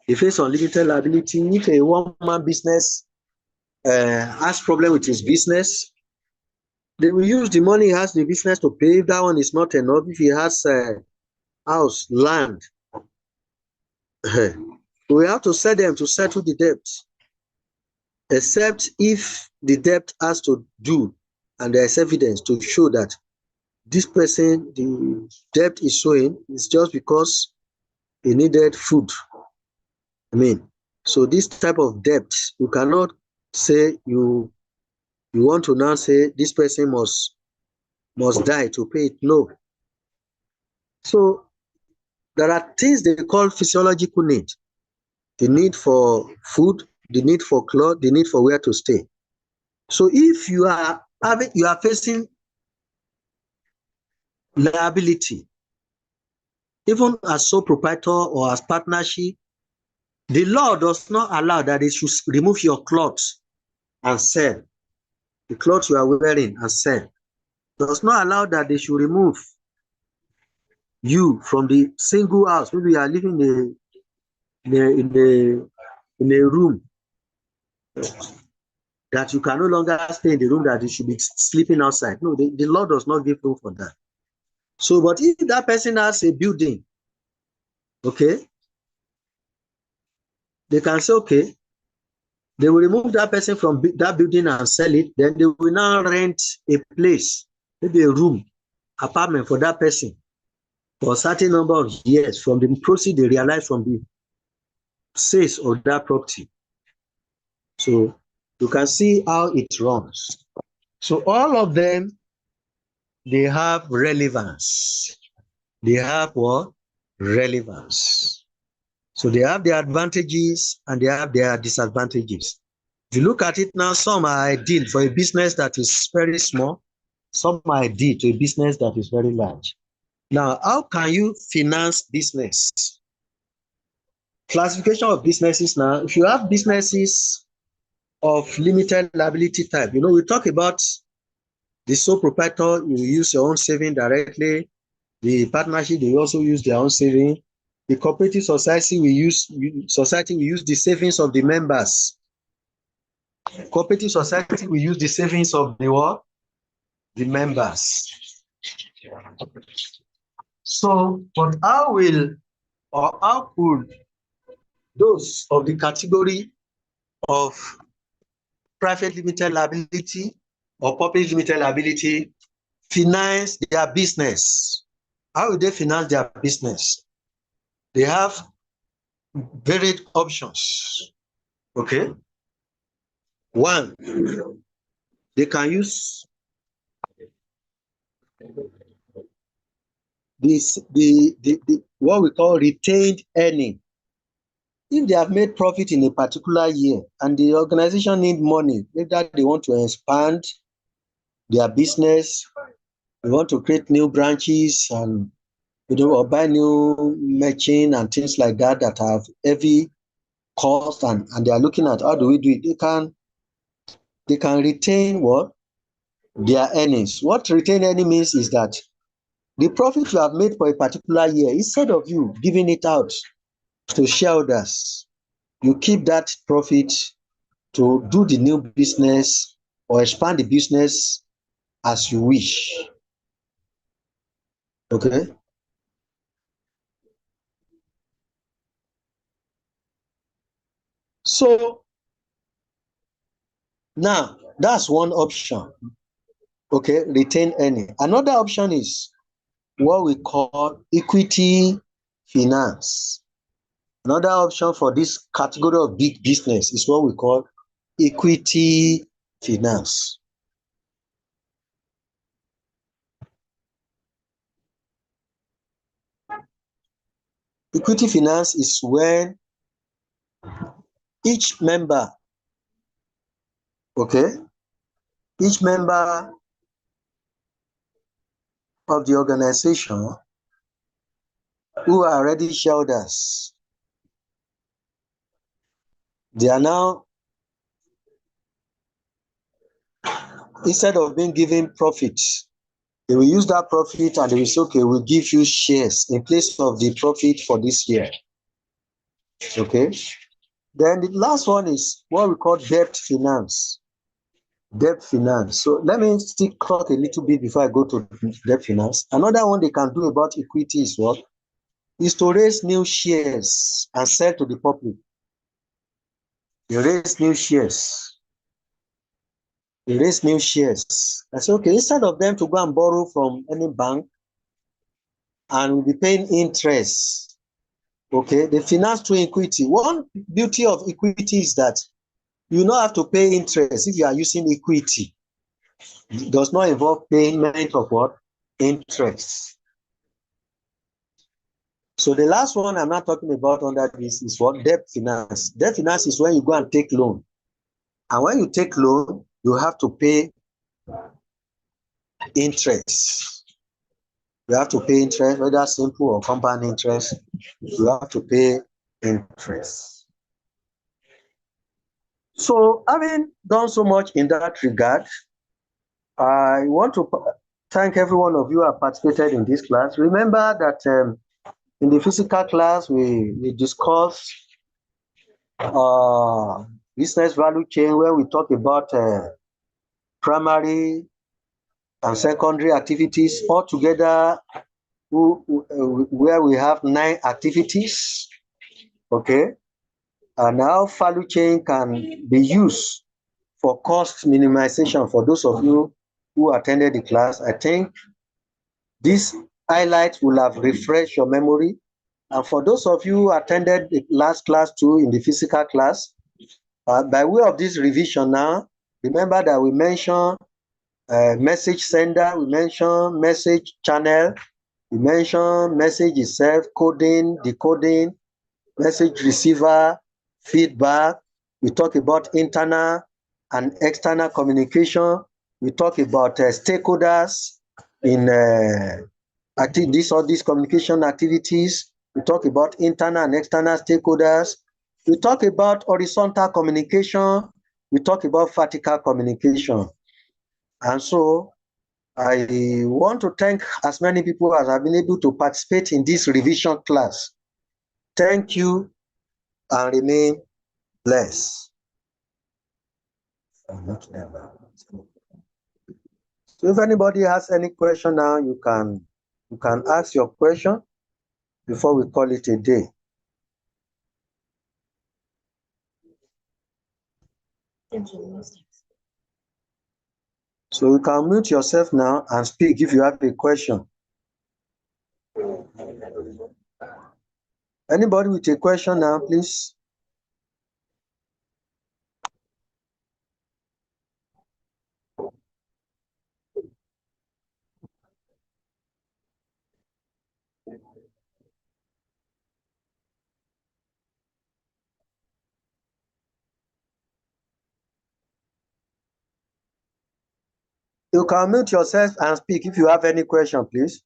They face unlimited liability. If a one-man business has problem with his business, they will use the money he has in the business to pay. If that one is not enough, if he has house, land, we have to sell them to settle the debt. Except if the debt has to do, and there is evidence to show that this person, the debt is showing, is just because he needed food. So this type of debt, you cannot say you want to now say this person must die to pay it. No. So there are things they call physiological need. The need for food, the need for clothes, the need for where to stay. So if you are facing liability, even as sole proprietor or as partnership, the law does not allow that they should remove your clothes and sell. The clothes you are wearing and sell. Does not allow that they should remove you from the single house. Maybe you are living in a room that you can no longer stay in the room, that you should be sleeping outside. No, the law does not give room for that. So, but if that person has a building, okay, they can say, okay, they will remove that person from that building and sell it. Then they will now rent a place, maybe a room, apartment for that person for a certain number of years from the proceeds they realize from the sales of that property. So you can see how it runs. So all of them, they have relevance. They have what? Relevance. So they have their advantages and they have their disadvantages. If you look at it now, some are ideal for a business that is very small. Some are ideal to a business that is very large. Now, how can you finance business? Classification of businesses now. If you have businesses of limited liability type, we talk about the sole proprietor, you use your own saving directly. The partnership, they also use their own saving. The cooperative society, we use the savings of the members. Cooperative society, we use the savings of the what? The members. So, but how could those of the category of private limited liability or public limited liability finance their business? How will they finance their business? They have varied options. Okay. One, they can use what we call retained earning. If they have made profit in a particular year and the organization need money, maybe they want to expand their business, they want to create new branches and or buy new machine and things like that have heavy cost, and they are looking at how do we do it. They can retain what? Their earnings. What retain earning means is that the profit you have made for a particular year, instead of you giving it out to shareholders, you keep that profit to do the new business or expand the business as you wish. Okay. So now that's one option. Okay, retain earning. Another option is what we call equity finance. Another option for this category of big business is what we call equity finance. Equity finance is when each member, each member of the organization who are already shareholders, They are now, instead of being given profits, they will use that profit and they will say, okay, we'll give you shares in place of the profit for this year. Okay. Then the last one is what we call debt finance. Debt finance. So let me still talk a little bit before I go to debt finance. Another one they can do about equity is what? Is to raise new shares and sell to the public. They raise new shares. They raise new shares. I say, okay, instead of them to go and borrow from any bank and will be paying interest, okay, they finance through equity. One beauty of equity is that you don't have to pay interest if you are using equity. It does not involve payment of what? Interest. So the last one I'm not talking about under this is what? Debt finance. Debt finance is when you go and take loan. And when you take loan, you have to pay interest. You have to pay interest, whether simple or compound interest. You have to pay interest. So having done so much in that regard, I want to thank every one of you who have participated in this class. Remember that in the physical class, we discussed business value chain, where we talk about primary and secondary activities all together, where we have 9 activities. Okay. And now value chain can be used for cost minimization. For those of you who attended the class, I think this highlight will have refreshed your memory. And for those of you who attended the last class too in the physical class, by way of this revision now, remember that we mentioned message sender, we mentioned message channel, we mentioned message itself, coding, decoding, message receiver, feedback. We talk about internal and external communication. We talk about stakeholders in these communication activities. We talk about internal and external stakeholders. We talk about horizontal communication. We talk about vertical communication. And so I want to thank as many people as have been able to participate in this revision class. Thank you and remain blessed. So if anybody has any question now, you can ask your question before we call it a day. So you can mute yourself now and speak if you have a question. Anybody with a question now, please? You can mute yourself and speak if you have any question, please.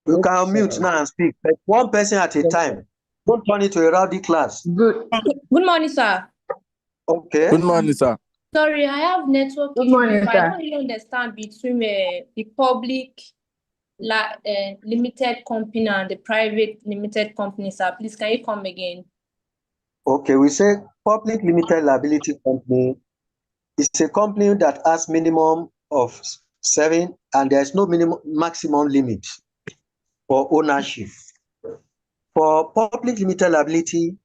You can mute now and speak, but one person at a time. Don't turn it to a rowdy class. Good morning, sir. Okay. Good morning, sir. Sorry, I have network Good issue. morning, I sir. don't really understand between the public limited company and the private limited company, sir. Please, can you come again? Okay, we say public limited liability company is a company that has minimum of 7 and there's no maximum limit for ownership. For public limited liability,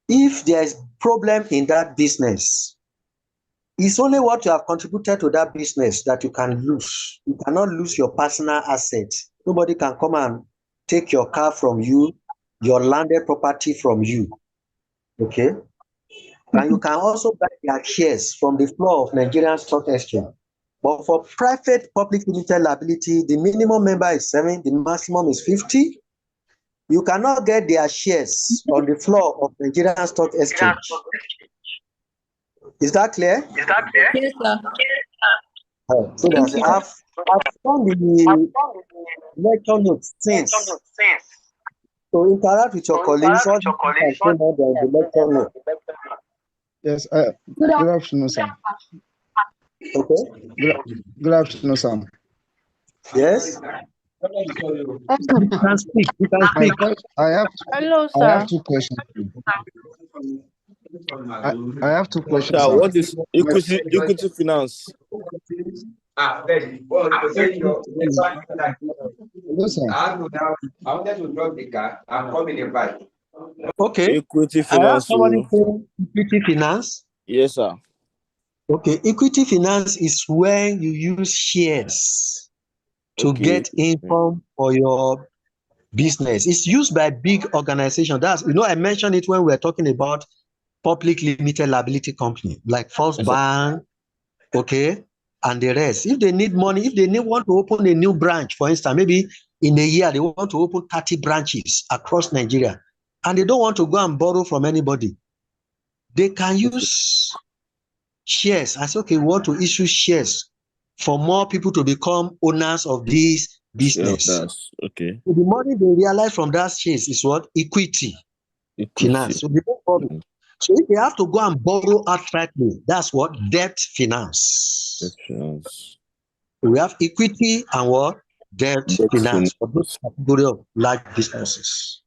if there is problem in that business, it's only what you have contributed to that business that you can lose. You cannot lose your personal assets. Nobody can come and take your car from you, your landed property from you. Okay? And you can also buy their shares from the floor of Nigerian Stock Exchange. But for private public limited liability, the minimum member is 7, the maximum is 50. You cannot get their shares on the floor of Nigerian Stock Exchange. Is that clear? Yes, sir. So Thank that you. I've done the lecture notes since. So interact with your colleagues. All you can say more than the lecture note. Yes, good afternoon, sir. Okay. Good afternoon, sir. Yes. You can speak. You can My speak. Hello, I have sir. two questions. I have two questions, Sir, sir. what is equity finance? Hello, sir. I wanted to drop the car. I'm coming in back. Okay. Equity I have finance. somebody saying equity finance. Yes, sir. Okay. Equity finance is when you use shares to get income for your business. It's used by big organizations. I mentioned it when we were talking about public limited liability company like First Yes, Bank, okay, and the rest. If they need money, if they want to open a new branch, for instance, maybe in a year they want to open 30 branches across Nigeria, and they don't want to go and borrow from anybody, they can use shares. I say, okay, we want to issue shares for more people to become owners of this business. Okay. So the money they realize from that shares is what? Equity finance. So they don't borrow. So if they have to go and borrow outrightly, that's what? Debt finance. Debt finance. We have equity and what? Debt finance for those category of large businesses.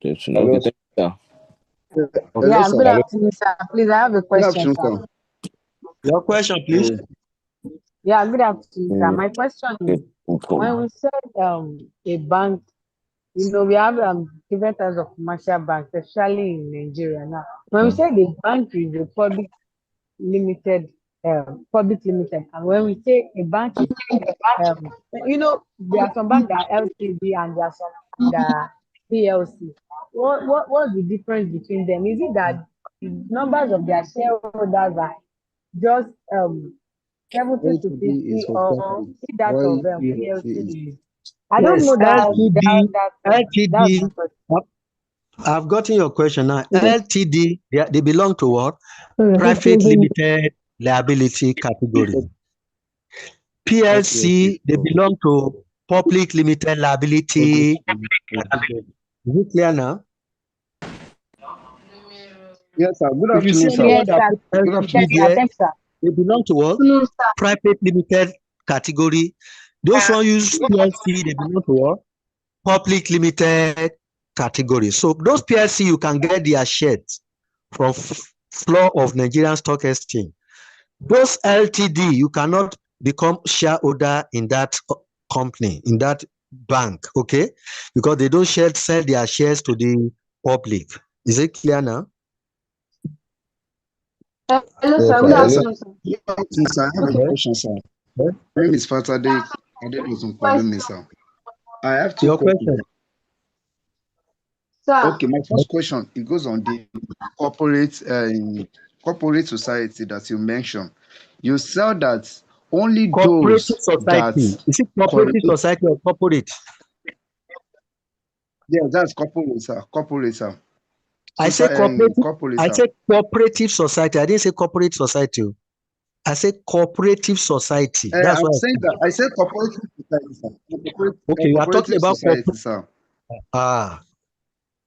Debt finance. Okay, thank you, sir. Hello, Yeah, sir. good afternoon, sir. Please, I have a Good question, afternoon, sir. sir. Your question, please. Yeah, good afternoon, sir. My question is, when we said a bank, we have different types of commercial banks, especially in Nigeria now. When we say the bank is a limited, public limited, and when we say a bank is, there are some banks that are LTD and there are some that are PLC. What's the difference between them? Is it that the numbers of their shareholders are just 70 to 50, or is that of PLC? I don't know that. That's my LTD. question. I've gotten your question now. LTD, they belong to what? Private limited liability category. PLC, they belong to public limited liability category. Is it clear now? Yes, sir. Good If you see afternoon, sir. anyone Yes, that sir. put Good LTD afternoon. there, Thanks, sir. they belong to what? Private limited category. Those who use PLC, they belong to what? Public limited category. So those PLC, you can get their shares from floor of Nigerian Stock Exchange. Those LTD, you cannot become shareholder in that company, in that bank, okay? Because they don't sell their shares to the public. Is it clear now? Hello, Yes, sir. Good afternoon, sir. sir. I have a question, sir. My name is Fatade. I didn't know calling me, sir. I have two Your questions. question. Sir. Okay, my first question, it goes on the corporate society that you mentioned. You said that only Cooperative those society. that Is it cooperative society or corporate? yeah, that's corporate, sir. Corporate, sir. I say cooperative. Corporate, I sir. say cooperative society. I didn't say corporate society. I said cooperative society. That's I'm what saying that I said cooperative society, sir. Okay, you are talking Cooperative about society, sir.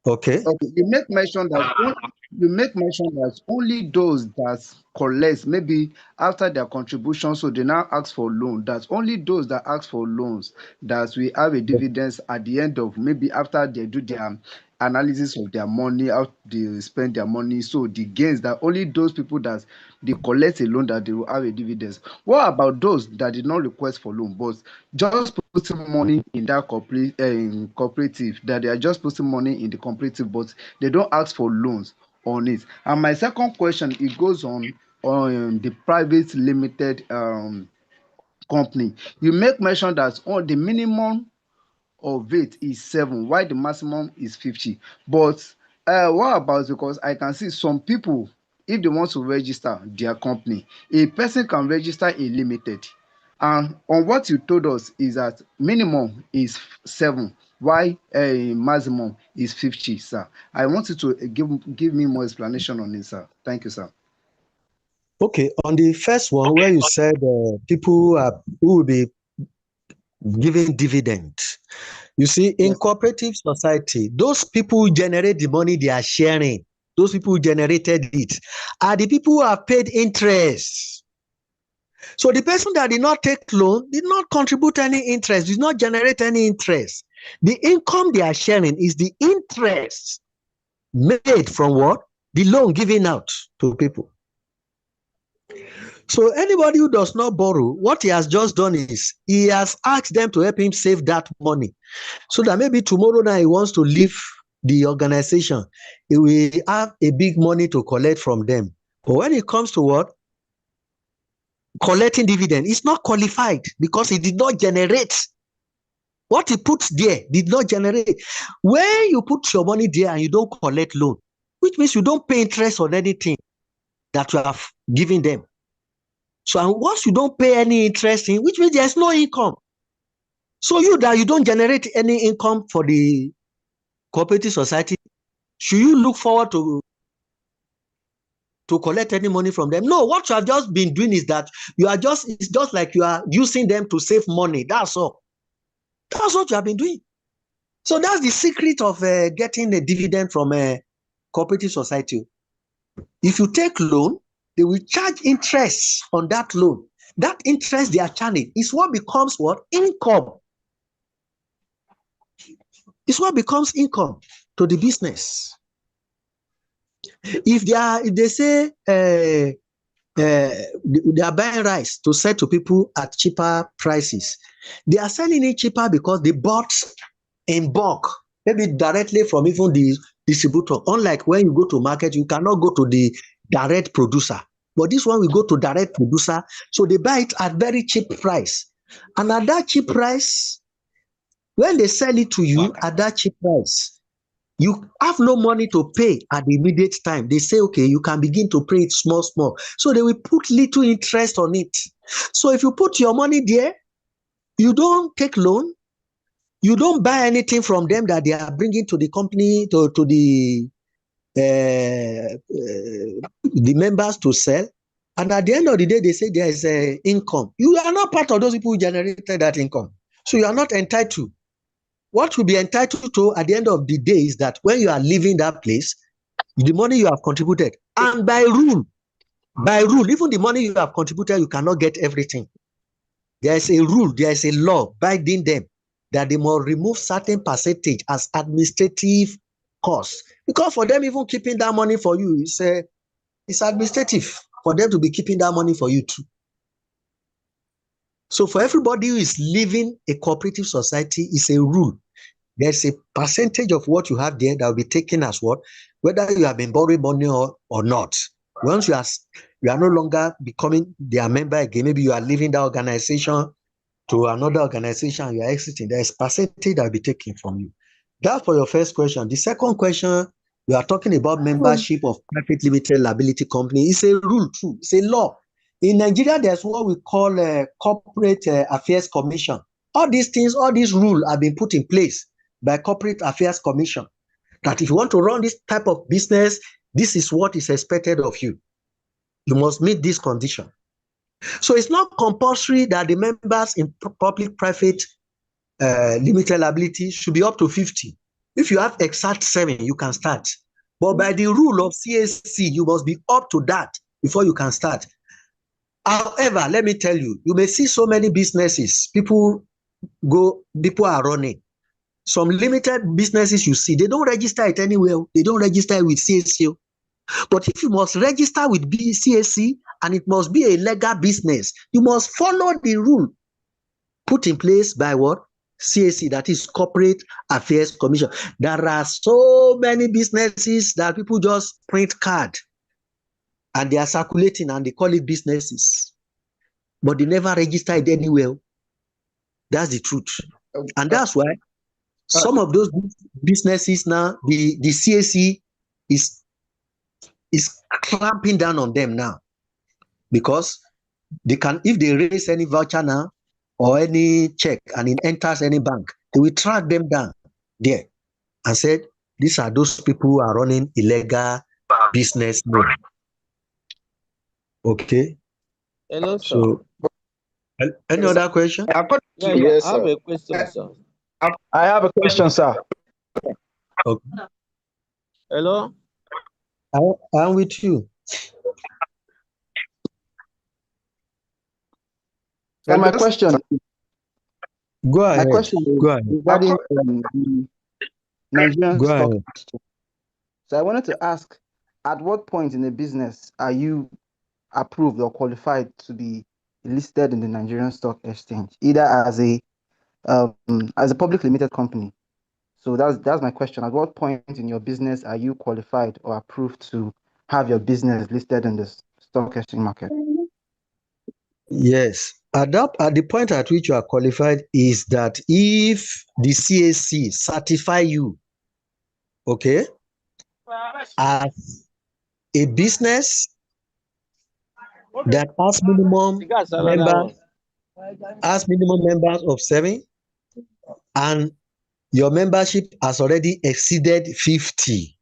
Okay. Okay, you make mention that only those that collect maybe after their contribution, so they now ask for loan. That only those that ask for loans that we have a dividends at the end of maybe after they do their analysis of their money, how they spend their money. So the gains that only those people that they collect a loan that they will have a dividends. What about those that did not request for loan but just putting money in that cooperative, that they are just putting money in the cooperative but they don't ask for loans on it? And my second question, it goes on the private limited company. You make mention that on the minimum of it is 7 while the maximum is 50, but what about, because I can see some people, if they want to register their company, a person can register a limited, and on what you told us is that minimum is 7 while maximum is 50, sir. I want you to give me more explanation on it, sir. Thank you, sir. Okay, on the first one where you said people who will be giving dividend. You see, in cooperative society, those people who generate the money they are sharing, those people who generated it, are the people who have paid interest. So the person that did not take loan, did not contribute any interest, did not generate any interest. The income they are sharing is the interest made from what? The loan given out to people. So anybody who does not borrow, what he has just done is he has asked them to help him save that money, so that maybe tomorrow night he wants to leave the organization, he will have a big money to collect from them. But when it comes to what? Collecting dividend, it's not qualified because he did not generate. What he puts there did not generate. When you put your money there and you don't collect loan, which means you don't pay interest on anything that you have given them. So once you don't pay any interest in, which means there's no income. So you don't generate any income for the cooperative society, should you look forward to collect any money from them? No, what you have just been doing is that it's just like you are using them to save money. That's all. That's what you have been doing. So that's the secret of getting a dividend from a cooperative society. If you take loan, they will charge interest on that loan. That interest they are charging is what becomes what? Income. It's what becomes income to the business. If they say they are buying rice to sell to people at cheaper prices, they are selling it cheaper because they bought in bulk, maybe directly from even the distributor. Unlike when you go to market, you cannot go to the direct producer. But this one, we go to direct producer, so they buy it at very cheap price. And at that cheap price, when they sell it to you at that cheap price, you have no money to pay at the immediate time. They say, okay, you can begin to pay it small. So they will put little interest on it. So if you put your money there, you don't take loan, you don't buy anything from them that they are bringing to the company, to the members to sell. And at the end of the day, they say there is income. You are not part of those people who generated that income. So you are not entitled. What you'll be entitled to at the end of the day is that when you are leaving that place, the money you have contributed, and by rule, even the money you have contributed, you cannot get everything. There is a rule, there is a law binding them that they must remove certain percentage as administrative costs. Because for them, even keeping that money for you, it's administrative for them to be keeping that money for you too. So for everybody who is living a cooperative society, it's a rule. There's a percentage of what you have there that will be taken as what, whether you have been borrowing money or not. Once you are no longer becoming their member again, maybe you are leaving the organization to another organization, you are exiting, there's percentage that will be taken from you. That's for your first question. The second question, we are talking about membership of private limited liability company. It's a rule too. It's a law. In Nigeria, there's what we call a Corporate Affairs Commission. All these things, all these rules have been put in place by Corporate Affairs Commission, that if you want to run this type of business, this is what is expected of you. You must meet this condition. So it's not compulsory that the members in public-private limited liability should be up to 50. If you have exact 7, you can start. But by the rule of CAC, you must be up to that before you can start. However, let me tell you, you may see so many businesses, people are running. Some limited businesses you see, they don't register it anywhere. They don't register it with CAC. But if you must register with CAC and it must be a legal business, you must follow the rule put in place by what? CAC, that is Corporate Affairs Commission. There are so many businesses that people just print card and they are circulating and they call it businesses, but they never register it anywhere. That's the truth. And that's why some of those businesses now, the CAC is clamping down on them now, because they can, if they raise any voucher now or any check and it enters any bank, they will track them down there and said, these are those people who are running illegal business. Okay. Hello, sir. So, any other question? Yeah, Yes, I have sir. a question, sir. I have a question, sir. Okay. Hello? I'm with you. So my question, Go my ahead. question is Go ahead. regarding the Nigerian Go stock ahead. exchange. So I wanted to ask, at what point in the business are you approved or qualified to be listed in the Nigerian stock exchange, either as a public limited company? So that's my question. At what point in your business are you qualified or approved to have your business listed in the stock exchange market? Yes. At the point at which you are qualified is that if the CAC certify you, okay, as a business that has minimum members of 7, and your membership has already exceeded 50,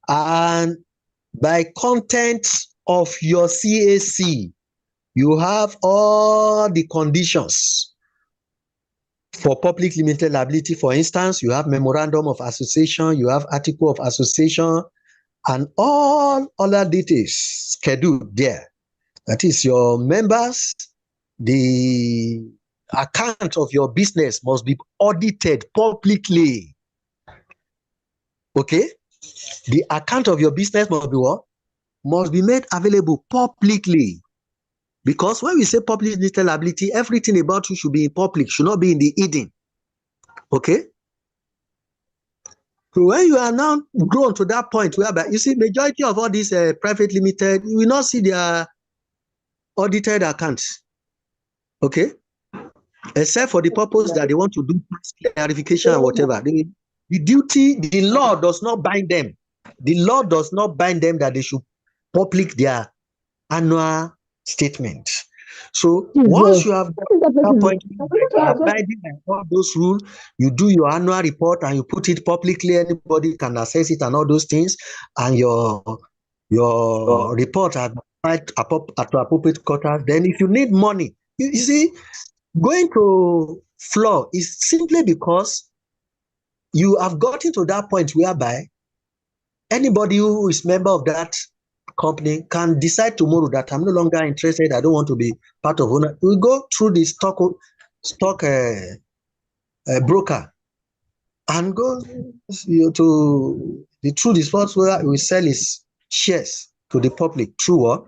and by content of your CAC, you have all the conditions for public limited liability. For instance, you have memorandum of association, you have article of association, and all other details scheduled there. That is, your members, the account of your business must be audited publicly. Okay? The account of your business must be what? Must be made available publicly. Because when we say public limited liability, everything about you should be in public, should not be in the hidden. Okay? So when you are now grown to that point whereby, you see, majority of all these private limited, you will not see their audited accounts. Okay? Except for the purpose that they want to do clarification and whatever. The law does not bind them. The law does not bind them that they should public their annual statement. So once you have got that point, you are abiding by all those rules, you do your annual report and you put it publicly, anybody can access it and all those things, and your report at appropriate quarters. Then if you need money, you see, going to floor is simply because you have gotten to that point whereby anybody who is member of that company can decide tomorrow that I'm no longer interested, I don't want to be part of owner. We go through the stock broker and go to the through the spots where we sell his shares to the public through what?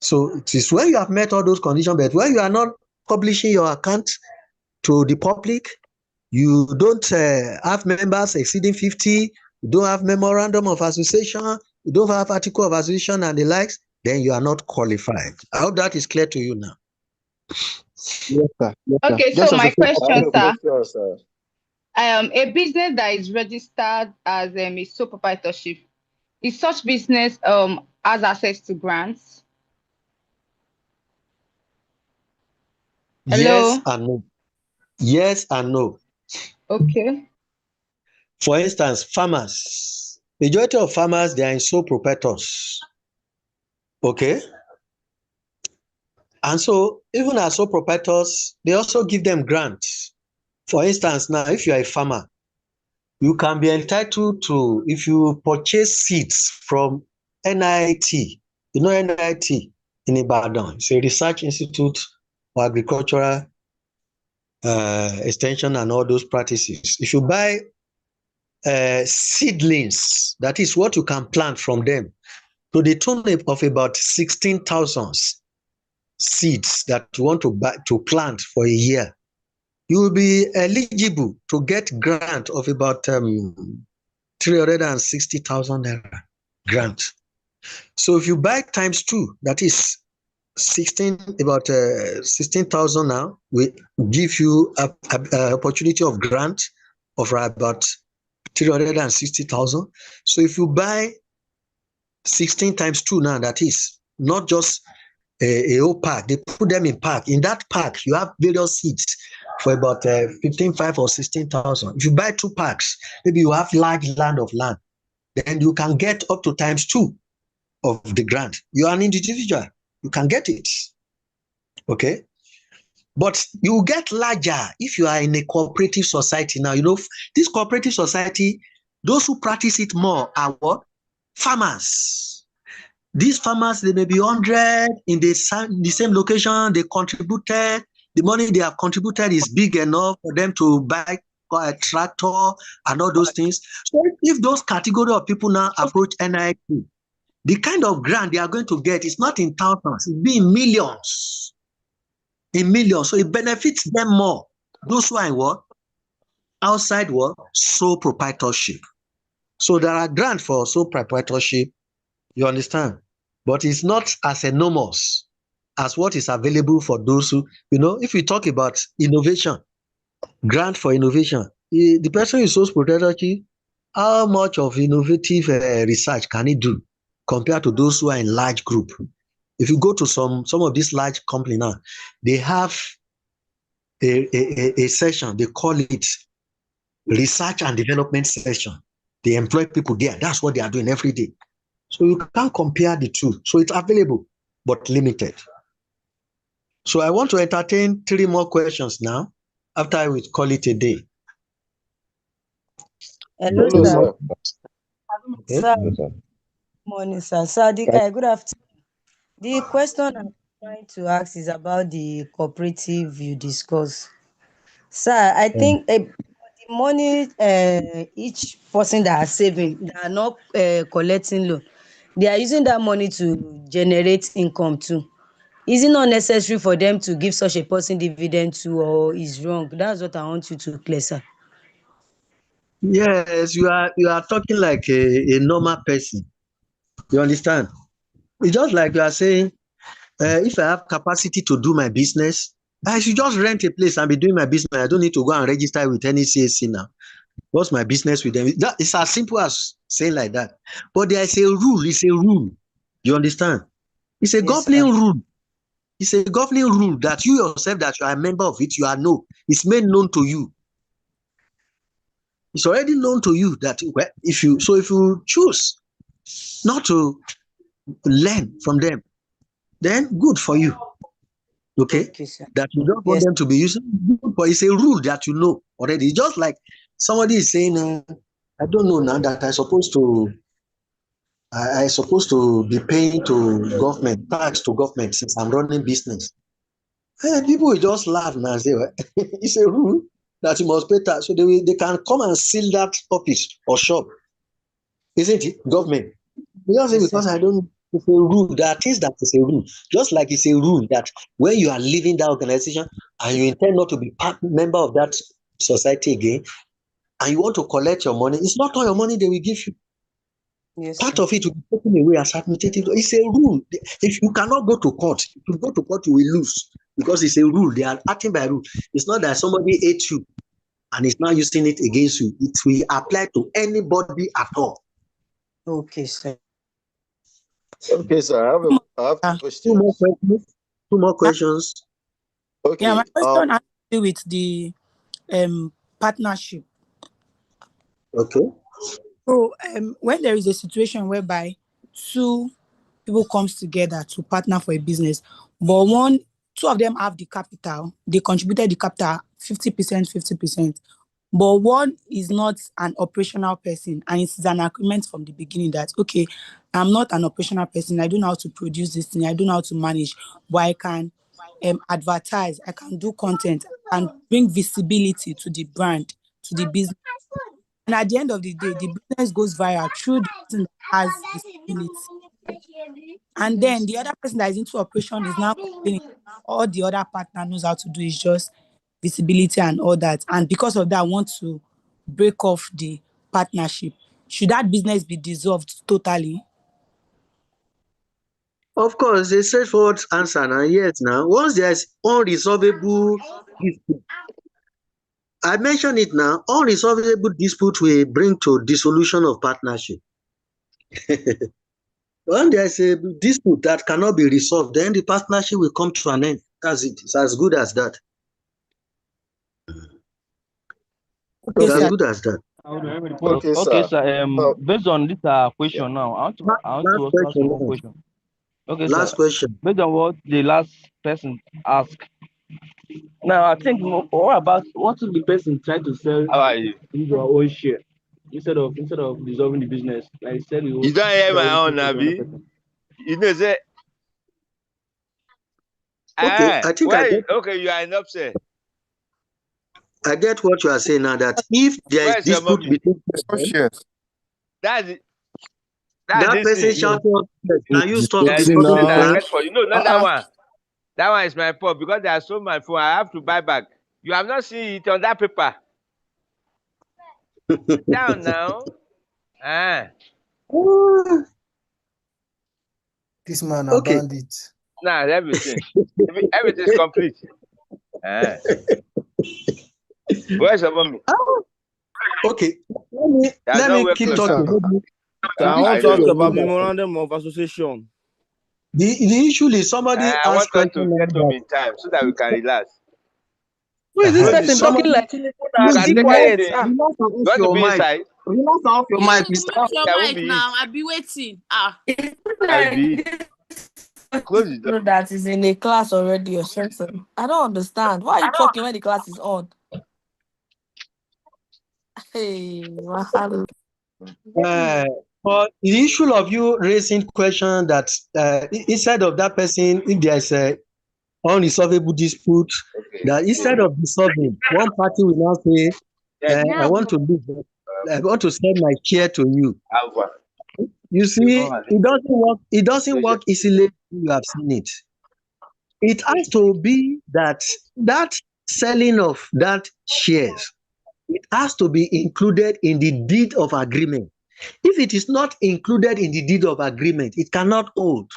So it is when you have met all those conditions, but when you are not publishing your account to the public, you don't have members exceeding 50, you don't have memorandum of association, you don't have article of association and the likes, then you are not qualified. I hope that is clear to you now. Yes, sir. Yes, sir. Okay, Just so as my a follow-up. question, sir. Sure, sir. A business that is registered as a sole proprietorship, is such business has access to grants? Yes Hello? and no. Yes and no. Okay. For instance, farmers. Majority of farmers, they are in sole proprietors. Okay? And so, even as sole proprietors, they also give them grants. For instance, now, if you are a farmer, you can be entitled to, if you purchase seeds from NIT, you know NIT in Ibadan, it's a research institute for agricultural extension and all those practices. If you buy seedlings, that is what you can plant from them, to the tune of about 16,000 seeds that you want to buy to plant for a year, you will be eligible to get grant of about 360,000 naira grant. So if you buy times 2, that is 16,000 now, we give you a opportunity of grant of about 360,000. So if you buy 16 times 2 now, that is not just a whole pack. They put them in pack. In that pack, you have various seeds for about 15,500 or 16,000. If you buy 2 packs, maybe you have large land, then you can get up to times 2. of the grant. You are an individual. You can get it. Okay. But you get larger if you are in a cooperative society. Now, this cooperative society, those who practice it more are what? Farmers. These farmers, they may be 100 in the same location. They contributed. The money they have contributed is big enough for them to buy a tractor and all those things. So if those category of people now approach NIP, the kind of grant they are going to get is not in thousands, it's in millions. In millions. So it benefits them more. Those who are in what? Outside what? Sole proprietorship. So there are grants for sole proprietorship. You understand? But it's not as enormous as what is available for those who, if we talk about innovation, grant for innovation, the person is sole proprietorship, how much of innovative research can he do compared to those who are in large group? If you go to some of these large companies now, they have a session, they call it research and development session. They employ people there. That's what they are doing every day. So you can't compare the two. So it's available, but limited. So I want to entertain 3 more questions now, after I will call it a day. Hello, Hello, sir. sir. Okay. Sir, morning, sir. Sir, good afternoon. The question I'm trying to ask is about the cooperative you discussed. Sir, I think the money each person that are saving, they are not collecting loan. They are using that money to generate income too. Is it not necessary for them to give such a person dividend too, or is wrong? That's what I want you to clear, sir. Yes, you are talking like a normal person. You understand? It's just like you are saying, if I have capacity to do my business, I should just rent a place and be doing my business. I don't need to go and register with any CAC now. What's my business with them? It's as simple as saying like that. But there is a rule. It's a rule. You understand? It's a Yes, governing sir. rule. It's a governing rule that you yourself, that you are a member of it, it's made known to you. It's already known to you that if you choose not to learn from them, then good for you. Okay? Okay, sir. That you don't want Yes. them to be using, but it's a rule that you know already. It's just like somebody is saying, I don't know now that I supposed to be paying to government, tax to government since I'm running business. And people will just laugh now and say, well, it's a rule that you must pay tax. So they can come and seal that office or shop. Isn't it? Government. Because Yes, because sir. I don't, it's a rule. There are things that is a rule. Just like it's a rule that when you are leaving that organization and you intend not to be member of that society again, and you want to collect your money, it's not all your money they will give you. Yes, Part sir. of it will be taken away as administrative. It's a rule. If you cannot go to court, if you go to court, you will lose because it's a rule. They are acting by rule. It's not that somebody ate you and is now using it against you. It will apply to anybody at all. Okay, sir. Okay, sir. I have 2 Two more questions. questions. 2 more questions. Yeah, my Okay. question has to do with the partnership. Okay. So when there is a situation whereby 2 people comes together to partner for a business, but 2 of them have the capital, they contributed the capital 50%, 50%. But one is not an operational person, and it's an agreement from the beginning that, okay, I'm not an operational person. I don't know how to produce this thing. I don't know how to manage, but I can advertise. I can do content and bring visibility to the brand, to the business. And at the end of the day, the business goes viral through the person that has visibility. And then the other person that is into operation is now complaining. All the other partner knows how to do is just visibility and all that. And because of that, want to break off the partnership. Should that business be dissolved totally? Of course, a straightforward answer now. Yes, now once there's unresolvable dispute, I mentioned it now. Unresolvable dispute will bring to dissolution of partnership. When there's a dispute that cannot be resolved, then the partnership will come to an end. That's it. It's as good as that. Okay, It's as sir. good as that. Okay, Okay, sir. sir. Based on this question now, I want to Last also ask you question one now. question. Okay, sir. Last question. Based on what the last person asked, now I think what about what if the person try to sell How are you? your own share instead of dissolving the business? Like he said, he You was don't hear my selling own, to another Abi. person. You know, say, Okay, I think okay, you are an upset. I get what you are saying now. That if there is Where's your dispute mommy? between them, That's it. That's that this person thing. shouting, "Can you stop There's disturbing something the that I phone?" get for you. No, not that one. That one is my fault because they have sold my phone. I have to buy back. You have not seen it on that paper. Down now. This man a Okay. bandit. Nah, everything. Everything is complete. Where's your mommy? Okay, let me keep talking. I want to ask about memorandum of association. The issue is somebody I asked want us to question get home in time so that we can relax. Who is this Maybe person somebody talking like you can be take quiet? anything. Ah. You want to be inside? Relax off your mic, Mute Mr. your I won't mic be now. it. I'll be waiting. Ah. I'll be it. Close the door. That is in a class already or something. I don't understand. Why are you talking when the class is on? Hey, wahala. But the issue of you raising question that instead of that person, if there is a unresolvable dispute, that instead of dissolving, one party will now say, "I want to leave. I want to send my chair to you." You see, it doesn't work. It doesn't work easily. You have seen it. It has to be that selling of that shares, it has to be included in the deed of agreement. If it is not included in the deed of agreement, it cannot hold.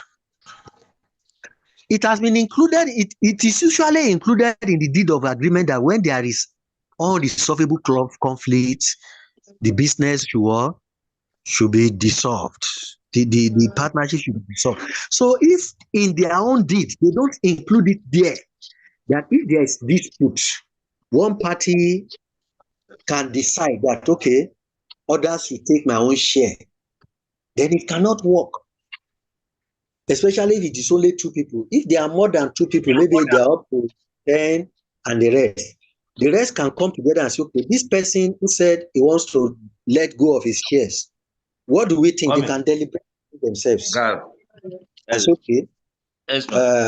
It has been included, it is usually included in the deed of agreement that when there is unresolvable conflict, the business should be dissolved. The partnership should be dissolved. So if in their own deed, they don't include it there, that if there is dispute, one party can decide that, okay, others will take my own share, then it cannot work. Especially if it is only two people. If there are more than two people, maybe they are up to 10 and the rest. The rest can come together and say, okay, this person who said he wants to let go of his shares, what do we think? They can deliberate themselves. That's okay. Let's take over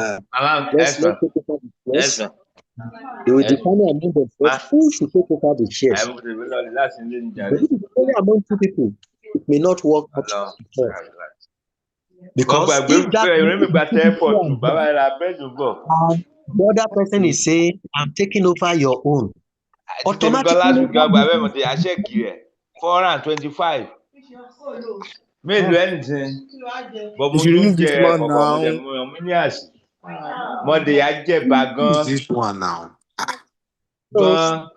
the shares. They will determine among themselves who should take over the shares. But if it is only among two people, it may not work up to because if that the other person is saying, "I'm taking over your own," automatically last week, I check here 425. Mélòó anything? But You mo should tún remove this jẹ man kọ̀ọ̀kan mo dẹ̀ now. mo mílíọ̀sì. Monday á jẹ Who is this one now? gan.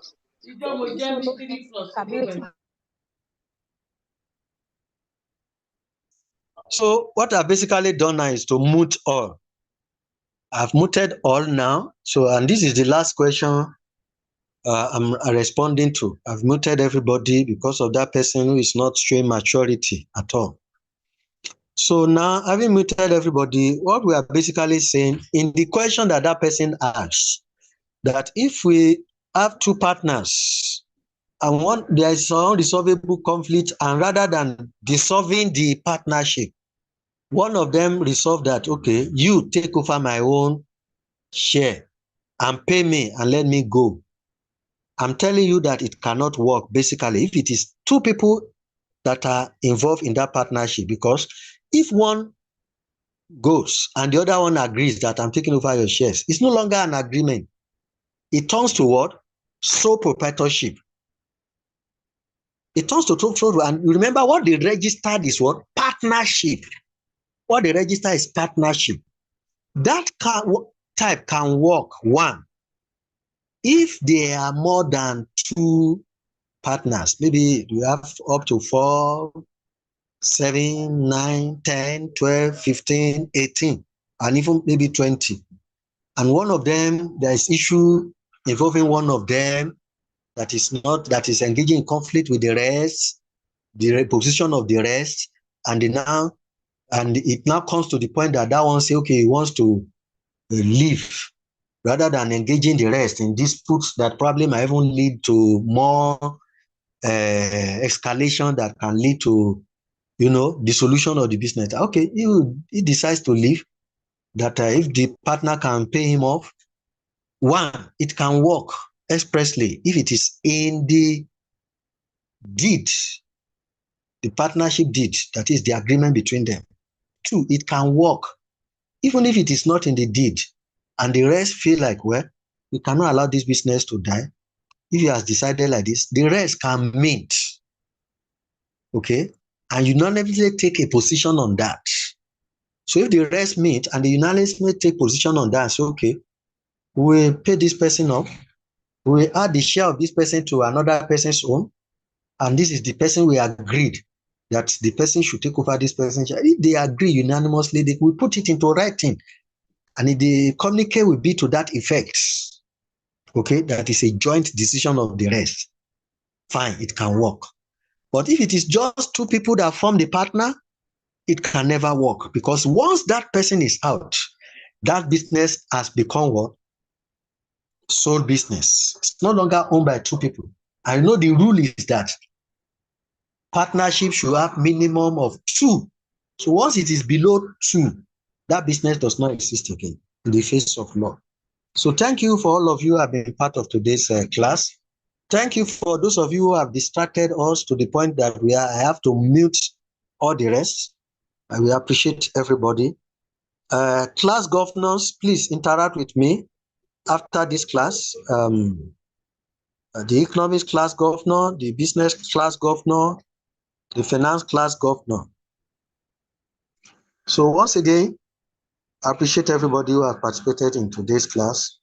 So what I've basically done now is to mute all. I've muted all now. So, and this is the last question I'm responding to. I've muted everybody because of that person who is not showing maturity at all. So now, having muted everybody, what we are basically saying in the question that that person asked, that if we have two partners and there is an unresolvable conflict, and rather than dissolving the partnership, one of them resolved that, okay, you take over my own share and pay me and let me go. I'm telling you that it cannot work basically if it is two people that are involved in that partnership, because if one goes and the other one agrees that I'm taking over your shares, it's no longer an agreement. It turns to what? Sole proprietorship. It turns to total, and remember what they registered is what? Partnership. What they register is partnership. That type can work, one, if there are more than two partners. Maybe you have up to 4, 7, 9, 10, 12, 15, 18, and even maybe 20. And one of them, there is issue involving one of them that is engaging in conflict with the rest, the position of the rest, and it now comes to the point that one say, okay, he wants to leave, rather than engaging the rest in disputes that probably might even lead to more escalation that can lead to, dissolution of the business. Okay, he decides to leave. That if the partner can pay him off, one, it can work expressly if it is in the deed, the partnership deed, that is the agreement between them. Two, it can work even if it is not in the deed, and the rest feel like, well, we cannot allow this business to die. If he has decided like this, the rest can meet, okay, and unanimously take a position on that. So if the rest meet and the unanimously take position on that, so okay, we pay this person off, we add the share of this person to another person's own, and this is the person we agreed that the person should take over this person's share. If they agree unanimously, they will put it into writing, and if the communique will be to that effect, okay, that is a joint decision of the rest, fine, it can work. But if it is just two people that form the partner, it can never work, because once that person is out, that business has become what? Sole business. It's no longer owned by two people. I know the rule is that partnership should have minimum of two. So once it is below two, that business does not exist again in the face of law. So thank you for all of you who have been part of today's class. Thank you for those of you who have distracted us to the point that I have to mute all the rest. I will appreciate everybody. Class governors, please interact with me after this class. The economics class governor, the business class governor, the finance class governor. So once again, I appreciate everybody who has participated in today's class.